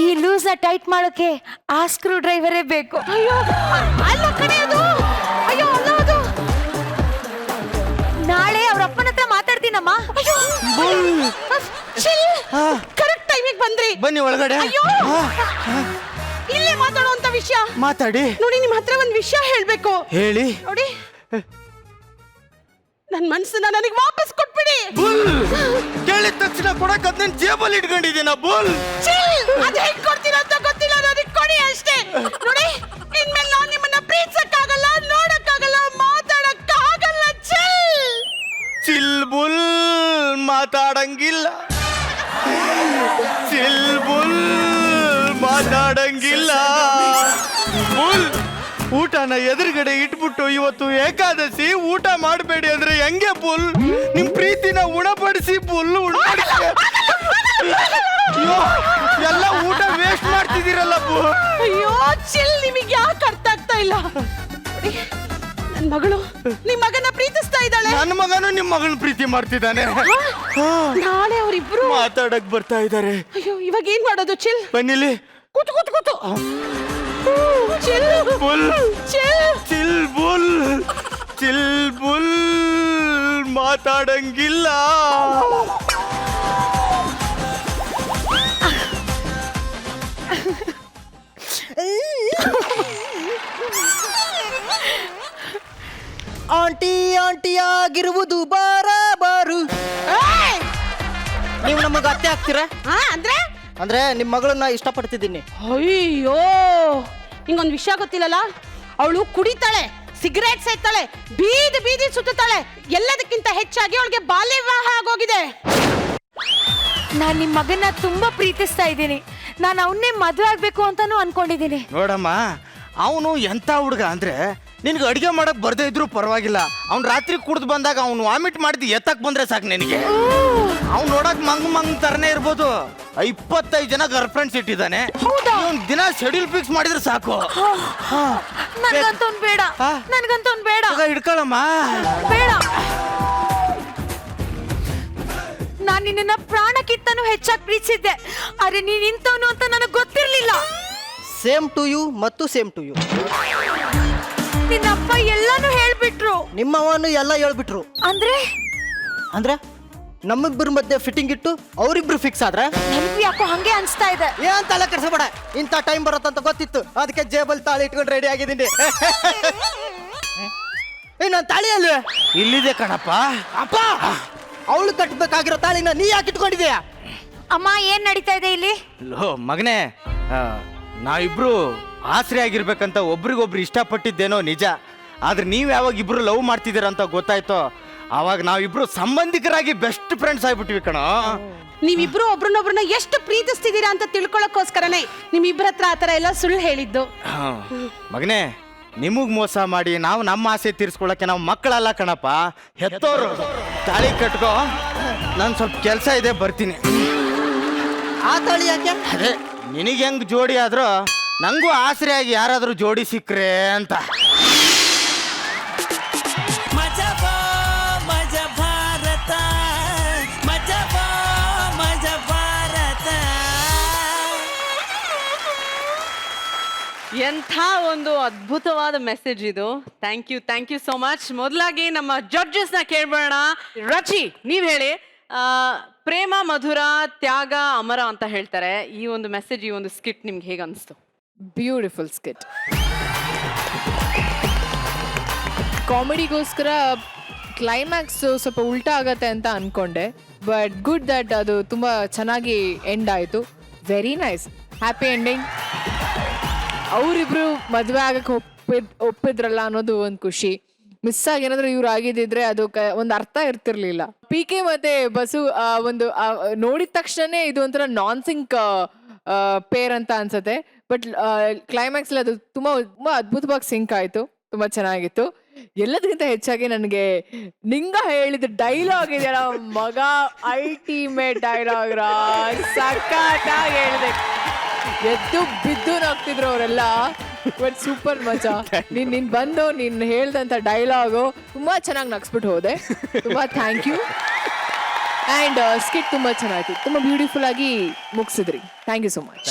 ಈ ಲೂಸ್ ನ ಟೈಟ್ ಮಾಡೋಕೆ ಆ ಸ್ಕ್ರೂ ಡ್ರೈವರೇ ಬೇಕು. ಅಯ್ಯೋ ಅಲ್ಲ ಕಣೆ ಅದು. ಅಯ್ಯೋ ಅಲ್ಲ ಅದು. ನಾಳೆ ಅವ್ರ ಅಪ್ಪನ ಹತ್ರ ಮಾತಾಡ್ತೀನಮ್ಮ. ಕರೆಕ್ಟ್ ಟೈಮಿಗೆ ಬಂದ್ರಿ. ಬನ್ನಿ ಒಳಗಡೆ. ಅಯ್ಯೋ, ಇಲ್ಲೇ ಮಾತಾಡುವಂತ ವಿಷಯ ಮಾತಾಡಿ. ನೋಡಿ, ನಿಮ್ ಹತ್ರ ಒಂದ್ ವಿಷಯ ಹೇಳ್ಬೇಕು. ಹೇಳಿ. ನೋಡಿ, ನನ್ ಮನ್ಸನ್ನ ನನಗೆ ವಾಪಸ್ ಕೊಟ್ಬಿಡಿ. ಬುಲ್ ಕೇಳಿದ ತಕ್ಷಣ ಕೊಡಕ್ ಅದ್ ನನ್ ಜೇಬಲ್ಲಿ ಇಟ್ಕೊಂಡಿದ್ದೀನ. ಬುಲ್ ಅದ್ ಹೆಂಗ್ ಕೊಡ್ತೀರ ಅಂತ ಗೊತ್ತಿಲ್ಲ, ನನಗೆ ಕೊಡಿ ಅಷ್ಟೇ. ನೋಡಿ, ಇನ್ಮೇಲೆ ನಾನು ನಿಮ್ಮನ್ನ ಪ್ರೀತಿಸಕ್ಕಾಗಲ್ಲ, ನೋಡಕ್ಕಾಗಲ್ಲ, ಮಾತಾಡಕ್ಕಾಗಲ್ಲ. ಚಿಲ್ ಬುಲ್ ಮಾತಾಡಂಗಿಲ್ಲ. ಚಿಲ್ ಬುಲ್ ಮಾತಾಡಂಗಿಲ್ಲ. ಬುಲ್ ಊಟನ ಎದುರುಗಡೆ ಇಟ್ಬಿಟ್ಟು ಇವತ್ತು ಏಕಾದಶಿ, ಊಟ ಮಾಡಬೇಡಿ ಅಂದ್ರೆ ಹೆಂಗೆ ಬುಲ್? ನಿಮ್ ಪ್ರೀತಿನ ಉಣಪಡಿಸಿ ಬುಲ್, ಉಣಪಡಿಸಿ. ಎಲ್ಲ ಊಟ ವೇಸ್ಟ್ ಮಾಡ್ತಿದ್ದೀರಲ್ಲ ಬುಲ್. ಅಯ್ಯೋ ಚಿಲ್, ನಿಮಗೆ ಯಾಕೆ ಅರ್ಥ ಆಗ್ತಾ ಇಲ್ಲ? ನನ್ ಮಗಳು ನಿಮ್ ಮಗನ ಪ್ರೀತಿಸ್ತಾ ಇದ್ದಾಳೆ. ನನ್ನ ಮಗನು ನಿಮ್ ಮಗನ ಪ್ರೀತಿ ಮಾಡ್ತಿದ್ದಾನೆ. ನಾಳೆ ಅವರಿಬ್ರು ಮಾತಾಡಕ್ ಬರ್ತಾ ಇದ್ದಾರೆ. ಅಯ್ಯೋ, ಇವಾಗ ಏನ್ ಮಾಡೋದು? ಚಿಲ್ ಬನ್ನಿಲಿ. ಕೂತು ಕೂತು ಕೂತು. Bull chill bull chill bull ಮಾತಾಡಂಗಿಲ್ಲ. ಆಂಟಿ ಆಂಟಿಯಾಗಿರುವುದು ಬಾರು. ನೀವು ನಮಗೆ ಅತ್ತೆ ಆಗ್ತೀರಾ? ಅಂದ್ರೆ ನಿಮ್ಮ ಮಗಳನ್ನ ಇಷ್ಟಪಡ್ತಿದ್ದೀನಿ. ಅಯ್ಯೋ ಹಿಂಗೊಂದು ವಿಷಯ ಗೊತ್ತಿಲ್ಲಲ್ಲ, ಅವಳು ಕುಡಿತಾಳೆ, ಸಿಗರೇಟ್ ಸೇತಾಳೆ, ಬೀದಿ ಸುತ್ತಾಳೆ. ಎಲ್ಲದಕ್ಕಿಂತ ಹೆಚ್ಚಾಗಿ ಅವಳಿಗೆ ಬಾಲ್ಯ ವಿವಾಹ ಆಗೋಗಿದೆ. ನಾನ್ ನಿಮ್ ಮಗನ್ನ ತುಂಬಾ ಪ್ರೀತಿಸ್ತಾ ಇದ್ದೀನಿ. ನಾನು ಅವನ್ನೇ ಮದುವೆ ಆಗ್ಬೇಕು ಅಂತಾನು ಅನ್ಕೊಂಡಿದ್ದೀನಿ. ನೋಡಮ್ಮ, ಅವನು ಎಂತ ಹುಡುಗ ಅಂದ್ರೆ ನಿನ್ಗೆ ಅಡಿಗೆ ಮಾಡಕ್ ಬರ್ದೇ ಇದ್ರು ಪರವಾಗಿಲ್ಲ, ಅವ್ನು ರಾತ್ರಿ ಕುಡ್ದು ಬಂದಾಗ ಅವ್ನು ವಾಮಿಟ್ ಮಾಡಿದ್ ಎತ್ತಕ್ ಬಂದ್ರೆ ಸಾಕು ನಿನಗೆ. ಅವ್ನು ನೋಡಕ್ ಮಂಗ್ ತರನೇ ಇರ್ಬೋದು, 25 ಜನ ಗರ್ಲ್ ಫ್ರೆಂಡ್ಸ್ ಇಟ್ಟಿದ್ದಾನೆ. ದಿನ ಶೆಡ್ಯೂಲ್ ಫಿಕ್ಸ್ ಮಾಡಿದ್ರೆ ಸಾಕು. ನನ್ಗಂತವ್ನ್ ಬೇಡ, ನನ್ಗಂತವ್ನ್ ಬೇಡ. ಹಿಡ್ಕೊಳಮ್ಮ. ಬೇಡ, ನಾನ್ ನಿನ್ನ ಪ್ರಾಣಕ್ಕಿಂತನೂ ಹೆಚ್ಚಾಗಿ ಪ್ರೀತಿಸಿದ್ದೆ. ಆದ್ರೆ ನೀನ್ ಇಂಥವ್ನು ಅಂತ ನನಗೆ ಗೊತ್ತಿರ್ಲಿಲ್ಲ. ಸೇಮ್ ಟು ಯು ಮತ್ತು ಸೇಮ್ ಟು ಯು. ನಿನ್ನಪ್ಪ ಎಲ್ಲಾನು ಹೇಳ್ಬಿಟ್ರು. ನಿಮ್ಮವನು ಎಲ್ಲ ಹೇಳ್ಬಿಟ್ರು. ಅಂದ್ರೆ ನಮ್ಮಿಬ್ಬರ ಮಧ್ಯೆ ಫಿಟ್ಟಿಂಗ್ ಇಟ್ಟು ಅವರಿಬ್ರು ಫಿಕ್ಸ್ ಆದ್ರೆ ನನಗೂ ಯಾಕೋ ಹಂಗೆ ಅನ್ಸ್ತಾ ಇದೆ. ಏನ್ ತಲೆ ಕೆಡ್ಸಬೇಡ, ಇಂಥ ಟೈಮ್ ಬರತ್ತಂತ ಗೊತ್ತಿತ್ತು, ಅದಕ್ಕೆ ಜೇಬಲ್ ತಾಳಿ ಇಟ್ಕೊಂಡು ರೆಡಿ ಆಗಿದ್ದೀನಿ. ನಾನು ತಾಳಿ ಅಲ್ವೇ? ಇಲ್ಲಿದೆ ಕಣಪ್ಪ. ಅಪ್ಪ, ಅವಳು ಕಟ್ಬೇಕಾಗಿರೋ ತಾಳಿನ ನೀ ಯಾಕೆ ಇಟ್ಕೊಂಡಿದ್ಯಾ? ಅಮ್ಮ, ಏನ್ ನಡೀತಾ ಇದೆ ಇಲ್ಲಿ? ಲೋ ಮಗನೇ, ನಾವಿಬ್ರು ಆಸರೆ ಆಗಿರ್ಬೇಕಂತ ಒಬ್ರಿಗೊಬ್ರು ಇಷ್ಟಪಟ್ಟಿದ್ದೇನೋ ನಿಜ. ಆದ್ರೆ ನೀವು ಯಾವಾಗ ಇಬ್ರು ಲವ್ ಮಾಡ್ತಿದ್ದೀರ ಅಂತ ಗೊತ್ತಾಯ್ತೋ, ಅವಾಗ ನಾವಿಬ್ರು ಸಂಬಂಧಿಕರಾಗಿ ಬೆಸ್ಟ್ ಫ್ರೆಂಡ್ಸ್ ಆಗ್ಬಿಟ್ವಿ ಕಣ. ನೀವಿಬ್ರು ಒಬ್ರನ್ನೊಬ್ರನ್ನ ಎಷ್ಟು ಪ್ರೀತಿಸ್ತಿದ್ದೀರಾ ಅಂತ ತಿಳ್ಕೊಳಕ್ಕೋಸ್ಕರನೇ ನಿಮ್ಮಿಬ್ಬರ ಹತ್ರ ಆತರ ಎಲ್ಲ ಸುಳ್ಳು ಹೇಳಿದ್ದು. ಮಗನೇ, ನಿಮಗ್ ಮೋಸ ಮಾಡಿ ನಾವು ನಮ್ಮ ಆಸೆ ತೀರ್ಸ್ಕೊಳಕ್ಕೆ ನಾವು ಮಕ್ಕಳಲ್ಲ ಕಣಪ್ಪ, ಹೆತ್ತೋರು. ತಾಳಿ ಕಟ್ಕೋ, ನಾನು ಸ್ವಲ್ಪ ಕೆಲಸ ಇದೆ, ಬರ್ತೀನಿ. ಆ ತಾಳಿ ಯಾಕೆ? ಅದೇ ನಿನಗೆ ಹೆಂಗ್ ಜೋಡಿ ಆದ್ರೂ ನಂಗೂ ಆಸರೆಯಾಗಿ ಯಾರಾದ್ರೂ ಜೋಡಿ ಸಿಕ್ಕ್ರೆ ಅಂತ. ಎಂಥ ಒಂದು ಅದ್ಭುತವಾದ ಮೆಸೇಜ್ ಇದು. Thank you so much. ಮೊದಲಾಗಿ ನಮ್ಮ ಜಡ್ಜಸ್ ನ ಕೇಳ್ಬೇಡ. ರಚಿ, ನೀವ್ ಹೇಳಿ, ಪ್ರೇಮ ಮಧುರ, ತ್ಯಾಗ ಅಮರ ಅಂತ ಹೇಳ್ತಾರೆ. ಈ ಒಂದು ಮೆಸೇಜ್, ಈ ಒಂದು ಸ್ಕಿಟ್ ನಿಮ್ಗೆ ಹೇಗೆ ಅನಿಸ್ತು? Beautiful skit. ಕಾಮಿಡಿಗೋಸ್ಕರ ಕ್ಲೈಮ್ಯಾಕ್ಸ್ ಸ್ವಲ್ಪ ಉಲ್ಟಾ ಆಗತ್ತೆ ಅಂತ ಅನ್ಕೊಂಡೆ, ಬಟ್ ಗುಡ್ ದಟ್ ಅದು ತುಂಬ ಚೆನ್ನಾಗಿ ಎಂಡ್ ಆಯಿತು. Very nice, happy ending. ಅವರಿಬ್ರು ಮದುವೆ ಆಗಕ್ಕೆ ಒಪ್ಪಿದ್ರಲ್ಲ ಅನ್ನೋದು ಒಂದು ಖುಷಿ. ಮಿಸ್ ಆಗಿ ಏನಾದ್ರೂ ಇವ್ರು ಆಗಿದ್ದಿದ್ರೆ ಅದು ಒಂದು ಅರ್ಥ ಇರ್ತಿರ್ಲಿಲ್ಲ. PK ಮತ್ತೆ ಬಸು ಒಂದು ನೋಡಿದ ತಕ್ಷಣನೇ ಇದು ಒಂಥರ ನಾನ್ ಸಿಂಕ್ ಪೇರ್ ಅಂತ ಅನ್ಸುತ್ತೆ. ಬಟ್ ಕ್ಲೈಮ್ಯಾಕ್ಸ್ ಅದು ತುಂಬಾ ಅದ್ಭುತವಾಗಿ ಸಿಂಕ್ ಆಯ್ತು, ತುಂಬಾ ಚೆನ್ನಾಗಿತ್ತು. ಎಲ್ಲದಕ್ಕಿಂತ ಹೆಚ್ಚಾಗಿ ನನಗೆ ನಿಂಗ ಹೇಳಿದ ಡೈಲಾಗ್ ಇದೆಯಲ್ಲ ಮಗ, ಅಲ್ಟಿಮೇಟ್ ಡೈಲಾಗ್ ರಾ, ಸಖತ್ತಾಗಿ ಹೇಳಿದೆ. ಎದ್ದು ಬಿದ್ದು ನಗ್ತಿದ್ರು ಅವರೆಲ್ಲ. ಬಟ್ ಸೂಪರ್ ಮಜಾ. ನೀನ್ ಬಂದು ನೀನ್ ಹೇಳ್ದಂತ ಡೈಲಾಗು ತುಂಬಾ ಚೆನ್ನಾಗಿ ನಗ್ಸ್ಬಿಟ್ಟು ಹೋದೆ. ತುಂಬಾ ಥ್ಯಾಂಕ್ ಯು. ಅಂಡ್ ಸ್ಕಿಟ್ ತುಂಬಾ ಚೆನ್ನಾಗಿತ್ತು, ತುಂಬಾ ಬ್ಯೂಟಿಫುಲ್ ಆಗಿ ಮುಗಿಸಿದ್ರಿ. Thank you so much.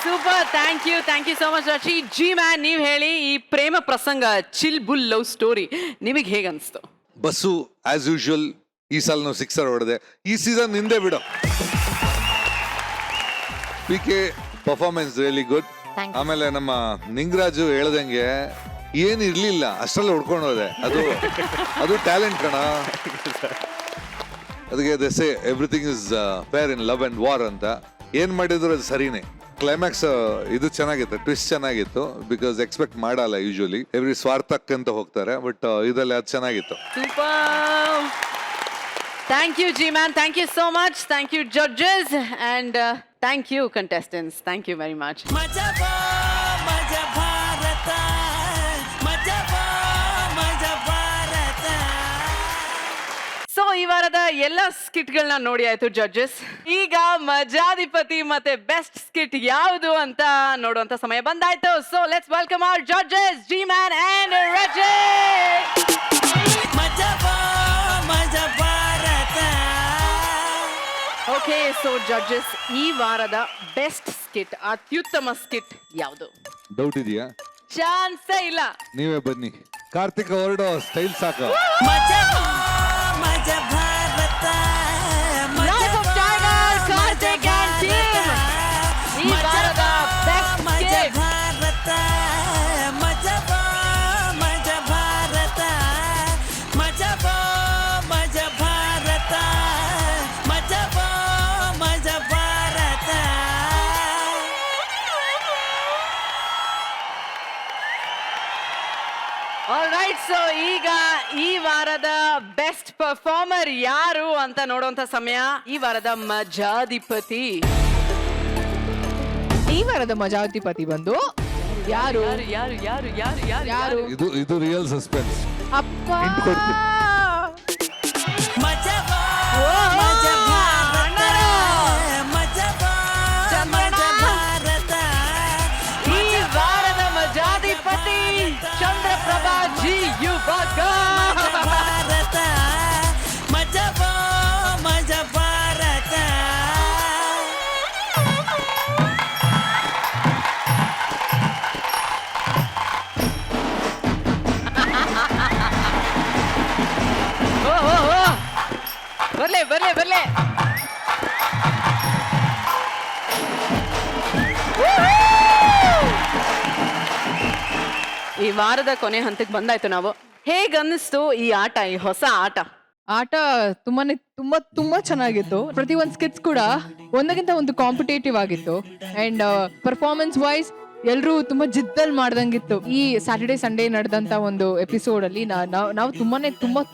Super, thank you so much Rachi. G man, ನೀವ್ ಹೇಳಿ, ಈ ಪ್ರೇಮ ಪ್ರಸಂಗ ಚಿಲ್ ಬುಲ್ ಲವ್ ಸ್ಟೋರಿ ನಿಮಗೆ ಹೇಗೆ ಅನಿಸ್ತು? ಬಸ್ಸು ಆಸ್ ಯೂಶುವಲ್ ಈ ಸಲ ನಾವು 6 ಹೊಡೆದೆ. ಈ ಸೀಸನ್ ಹಿಂದೆ ಬಿಡು. PK performance really good. ಆಮೇಲೆ ನಮ್ಮ ನಿಂಗರಾಜು ಹೇಳ್ದಂಗೆ ಏನ್ ಇರ್ಲಿಲ್ಲ, ಅಷ್ಟರಲ್ಲಿ ಹೊಡ್ಕೊಂಡು ಹೋದೆ. ಅದು ಟ್ಯಾಲೆಂಟ್ ಕಣ. ಅದಕ್ಕೆ ದೆಸೆ everything is fair in love and war ಅಂತ. ಏನ್ ಮಾಡಿದ್ರು ಅದು ಸರಿನೇ. ಕ್ಲೈಮ್ಯಾಕ್ಸ್ ಇದು ಚೆನ್ನಾಗಿತ್ತು, ಟ್ವಿಸ್ಟ್ ಚೆನ್ನಾಗಿತ್ತು. ಬಿಕಾಸ್ ಎಕ್ಸ್ಪೆಕ್ಟ್ ಮಾಡಲ್ಲ ಯೂಶುವಲಿ, ಎವ್ರಿ ಸ್ವಾರ್ಥಕ್ಕಂತ ಹೋಗ್ತಾರೆ. ಬಟ್ ಇದರಲ್ಲಿ ಅದು ಚೆನ್ನಾಗಿತ್ತು. ಸೂಪರ್, ಥ್ಯಾಂಕ್ ಯು ಜಿ ಮ್ಯಾನ್, thank you so much. Thank you judges and thank you contestants. Thank you very much. So ಈ ವಾರದ ಎಲ್ಲ ಸ್ಕಿಟ್ಗಳನ್ನ ನೋಡಿ ಆಯ್ತು ಜಡ್ಜಸ್. ಈಗ ಮಜಾಧಿಪತಿ ಮತ್ತೆ ಬೆಸ್ಟ್ ಸ್ಕಿಟ್ ಯಾವುದು ಅಂತ ನೋಡುವಂತ ಸಮಯ ಬಂದಾಯ್ತು. So let's welcome our judges, G man and Rachi. Okay, so judges, ಈ ವಾರದ ಬೆಸ್ಟ್ ಸ್ಕಿಟ್, ಅತ್ಯುತ್ತಮ ಸ್ಕಿಟ್ ಯಾವುದು? ಡೌಟ್ ಇದೆಯಾ? ಚಾನ್ಸೇ ಇಲ್ಲ. ನೀವೇ ಬನ್ನಿ. ಕಾರ್ತಿಕ್ ಹೊರಡೋ ಸ್ಟೈಲ್ ಸಾಕು. Life of Tiger, Karthik and team. ಈ ವಾರದ best skit. ಆಲ್ರೈಟ್, ಸೊ ಈಗ ಈ ವಾರದ ಬೆಸ್ಟ್ ಪರ್ಫಾರ್ಮರ್ ಯಾರು ಅಂತ ನೋಡುವಂತ ಸಮಯ. ಈ ವಾರದ ಮಜಾಧಿಪತಿ. ಈ ವಾರದ ಮಜಾಧಿಪತಿ ಬಂದು ಯಾರು? ಯಾರು ಯಾರು ಯಾರು ಯಾರು ಯಾರು? ಇದು ರಿಯಲ್ ಸಸ್ಪೆನ್ಸ್. ಅಪ್ಪ ಹಿಂಟ್ ಕೊಡ್ತೀನಿ. ಈ ವಾರದ ಮಜಾಧಿಪತಿ ಚಂದ್ರಪ್ರಭಾ ಜಿ ಯುವಕ. ಬರ್ಲೆ ಬರ್ಲೆ ಬರ್ಲೆ. ಈ ವಾರದ ಕೊನೆ ಹಂತಕ್ಕೆ ಬಂದಾಯ್ತು ನಾವು. ಹೇಗನ್ನಿಸ್ತು ಈ ಆಟ, ಈ ಹೊಸ ಆಟ? ಆಟ ತುಂಬಾ ಚೆನ್ನಾಗಿತ್ತು. ಪ್ರತಿ ಒಂದು ಸ್ಕಿಟ್ಸ್ ಕೂಡ ಒಂದಕ್ಕಿಂತ ಒಂದು ಕಾಂಪಿಟೇಟಿವ್ ಆಗಿತ್ತು. ಅಂಡ್ ಪರ್ಫಾರ್ಮೆನ್ಸ್ ವೈಸ್ ಎಲ್ರು ತುಂಬಾ ಜಿದ್ದಲ್ಲಿ ಮಾಡ್ದಂಗಿತ್ತು. ಈ ಸ್ಯಾಟರ್ಡೆ ಸಂಡೇ ನಡೆದಂತ ಒಂದು ಎಪಿಸೋಡ್ ಅಲ್ಲಿ ನಾವು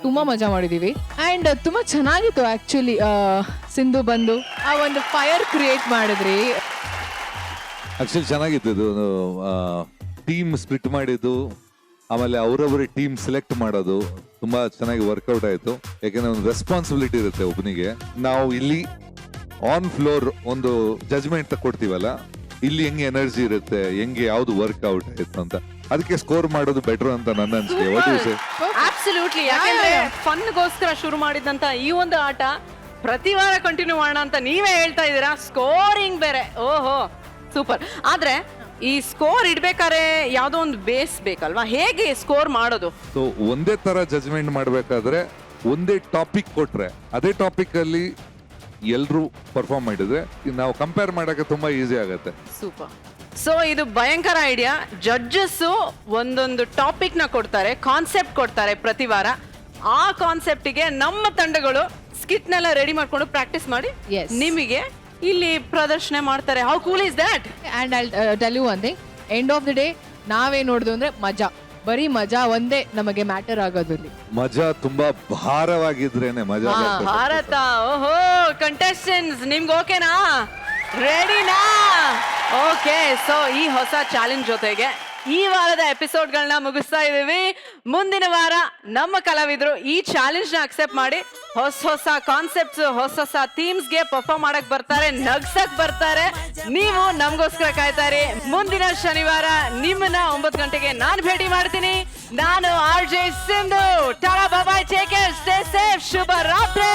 ತುಂಬಾ ಮಜಾ ಮಾಡಿದೀವಿ. ಅಂಡ್ ತುಂಬಾ ಚೆನ್ನಾಗಿತ್ತು ಆಕ್ಚುಲಿ. ಸಿಂಧು ಬಂದು ಆ ಒಂದು ಫೈರ್ ಕ್ರಿಯೇಟ್ ಮಾಡಿದ್ರಿ. ಆಕ್ಚುಲಿ ಚೆನ್ನಾಗಿತ್ತು ಇದು. ಟೀಮ್ ಸ್ಪ್ಲಿಟ್ ಮಾಡಿದ್ದು, ಆಮೇಲೆ ಅವರವರೇ ಟೀಮ್ ಸೆಲೆಕ್ಟ್ ಮಾಡೋದು ತುಂಬಾ ಚೆನ್ನಾಗಿ ವರ್ಕೌಟ್ ಆಯ್ತು. ಯಾಕಂದ್ರೆ ಒಂದು ರೆಸ್ಪಾನ್ಸಿಬಿಲಿಟಿ ಇರುತ್ತೆ ಒಬ್ಬನಿಗೆ. ನಾವು ಇಲ್ಲಿ ಆನ್ ಫ್ಲೋರ್ ಒಂದು ಜಜ್ಮೆಂಟ್ ಕೊಡ್ತೀವಲ್ಲ, ಇಲ್ಲಿ ಹೆಂಗೆ ಎನರ್ಜಿ ಇರುತ್ತೆ, ಹೆಂಗೆ ಯಾವ್ದು ವರ್ಕ್ಔಟ್ ಆಯ್ತು ಅಂತ, ಅದಕ್ಕೆ ಸ್ಕೋರ್ ಮಾಡೋದು ಬೆಟರ್ ಅಂತ ನನ್ನ ಅನಿಸಿಕೆ. ಅಬ್ಸಲ್ಯೂಟ್ಲಿ. ಯಾಕಂದ್ರೆ ಫನ್ಗೋಸ್ಕರ ಶುರು ಮಾಡಿದಂತ ಈ ಒಂದು ಆಟ ಪ್ರತಿ ವಾರ ಕಂಟಿನ್ಯೂ ಮಾಡೋಣ ಅಂತ ನೀವೇ ಹೇಳ್ತಾ ಇದ್ದೀರಾ. ಸ್ಕೋರಿಂಗ್ ಬೇರೆ, ಓಹೋ ಸೂಪರ್. ಆದ್ರೆ ಈ ಸ್ಕೋರ್ ಇಡ್ಬೇಕಾದ್ರೆ ಯಾವ್ದೋ ಒಂದು ಬೇಸ್ ಬೇಕಲ್ವಾ? ಹೇಗೆ ಸ್ಕೋರ್ ಮಾಡೋದು? ಸೊ ಒಂದೇ ತರ ಜಜ್ಮೆಂಟ್ ಮಾಡ್ಬೇಕಾದ್ರೆ ಒಂದೇ ಟಾಪಿಕ್ ಕೊಟ್ರೆ ಅದೇ ಟಾಪಿಕ್ ಅಲ್ಲಿ ಎಲ್ರು ಪರ್ಫಾರ್ಮ್ ಮಾಡಿದ್ರೆ ನಾವು ಕಂಪೇರ್ ಮಾಡಕ್ಕೆ ತುಂಬಾ ಈಸಿ ಆಗುತ್ತೆ. ಸೂಪರ್. ಸೊ ಇದು ಭಯಂಕರ ಐಡಿಯಾ. ಜಡ್ಜಸ್ ಒಂದೊಂದು ಟಾಪಿಕ್ ನ ಕೊಡ್ತಾರೆ, ಕಾನ್ಸೆಪ್ಟ್ ಕೊಡ್ತಾರೆ ಪ್ರತಿ ವಾರ. ಆ ಕಾನ್ಸೆಪ್ಟಿಗೆ ನಮ್ಮ ತಂಡಗಳು ಸ್ಕಿಟ್ ನೆಲ್ಲ ರೆಡಿ ಮಾಡ್ಕೊಂಡು ಪ್ರಾಕ್ಟೀಸ್ ಮಾಡಿ Yes. ನಿಮಗೆ ಇಲ್ಲಿ ಪ್ರದರ್ಶನ ಮಾಡ್ತಾರೆ. How cool is that? And I tell you one thing, end of the day ನಾವೇನ್ ನೋಡುದು ಅಂದ್ರೆ ಮಜಾ, ಬರೀ ಮಜಾ ಒಂದೇ ನಮಗೆ ಮ್ಯಾಟರ್ ಆಗೋದ್ರಲ್ಲಿ. ಮಜಾ ತುಂಬಾ ಭಾರವಾಗಿದ್ರೇನೆ ಮಜಾ ಬರ್ತದೆ. ಭಾರತ, ಓಹೋ ಕಂಟೆಸ್ಟೆಂಟ್ಸ್ ನಿಮ್ಗೆ ಓಕೆನಾ? ರೆಡಿನಾ? ಓಕೆ. ಸೊ ಈ ಹೊಸ ಚಾಲೆಂಜ್ ಜೊತೆಗೆ ಈ ವಾರದ ಎಪಿಸೋಡ್ಗಳನ್ನ ಮುಗಿಸ್ತಾ ಇದೀವಿ. ಮುಂದಿನ ವಾರ ನಮ್ಮ ಕಲಾವಿದರು ಈ ಚಾಲೆಂಜ್ ನ ಅಕ್ಸೆಪ್ಟ್ ಮಾಡಿ ಹೊಸ ಕಾನ್ಸೆಪ್ಟ್ಸ್, ಹೊಸ ಥೀಮ್ಸ್ಗೆ ಪರ್ಫಾರ್ಮ್ ಮಾಡಕ್ ಬರ್ತಾರೆ, ನಗ್ಸಕ್ ಬರ್ತಾರೆ. ನೀವು ನಮಗೋಸ್ಕರ ಕಾಯ್ತಾರೆ. ಮುಂದಿನ ಶನಿವಾರ ನಿಮ್ಮನ್ನ 9 ಗಂಟೆಗೆ ನಾನು ಭೇಟಿ ಮಾಡ್ತೀನಿ. ನಾನು RJ ಸಿಂಧು. ಟಾಟಾ, ಬಾಯ್, ಟೇಕ್ ಕೇರ್, ಸ್ಟೇ ಸೇಫ್, ಶುಭ ರಾತ್ರಿ.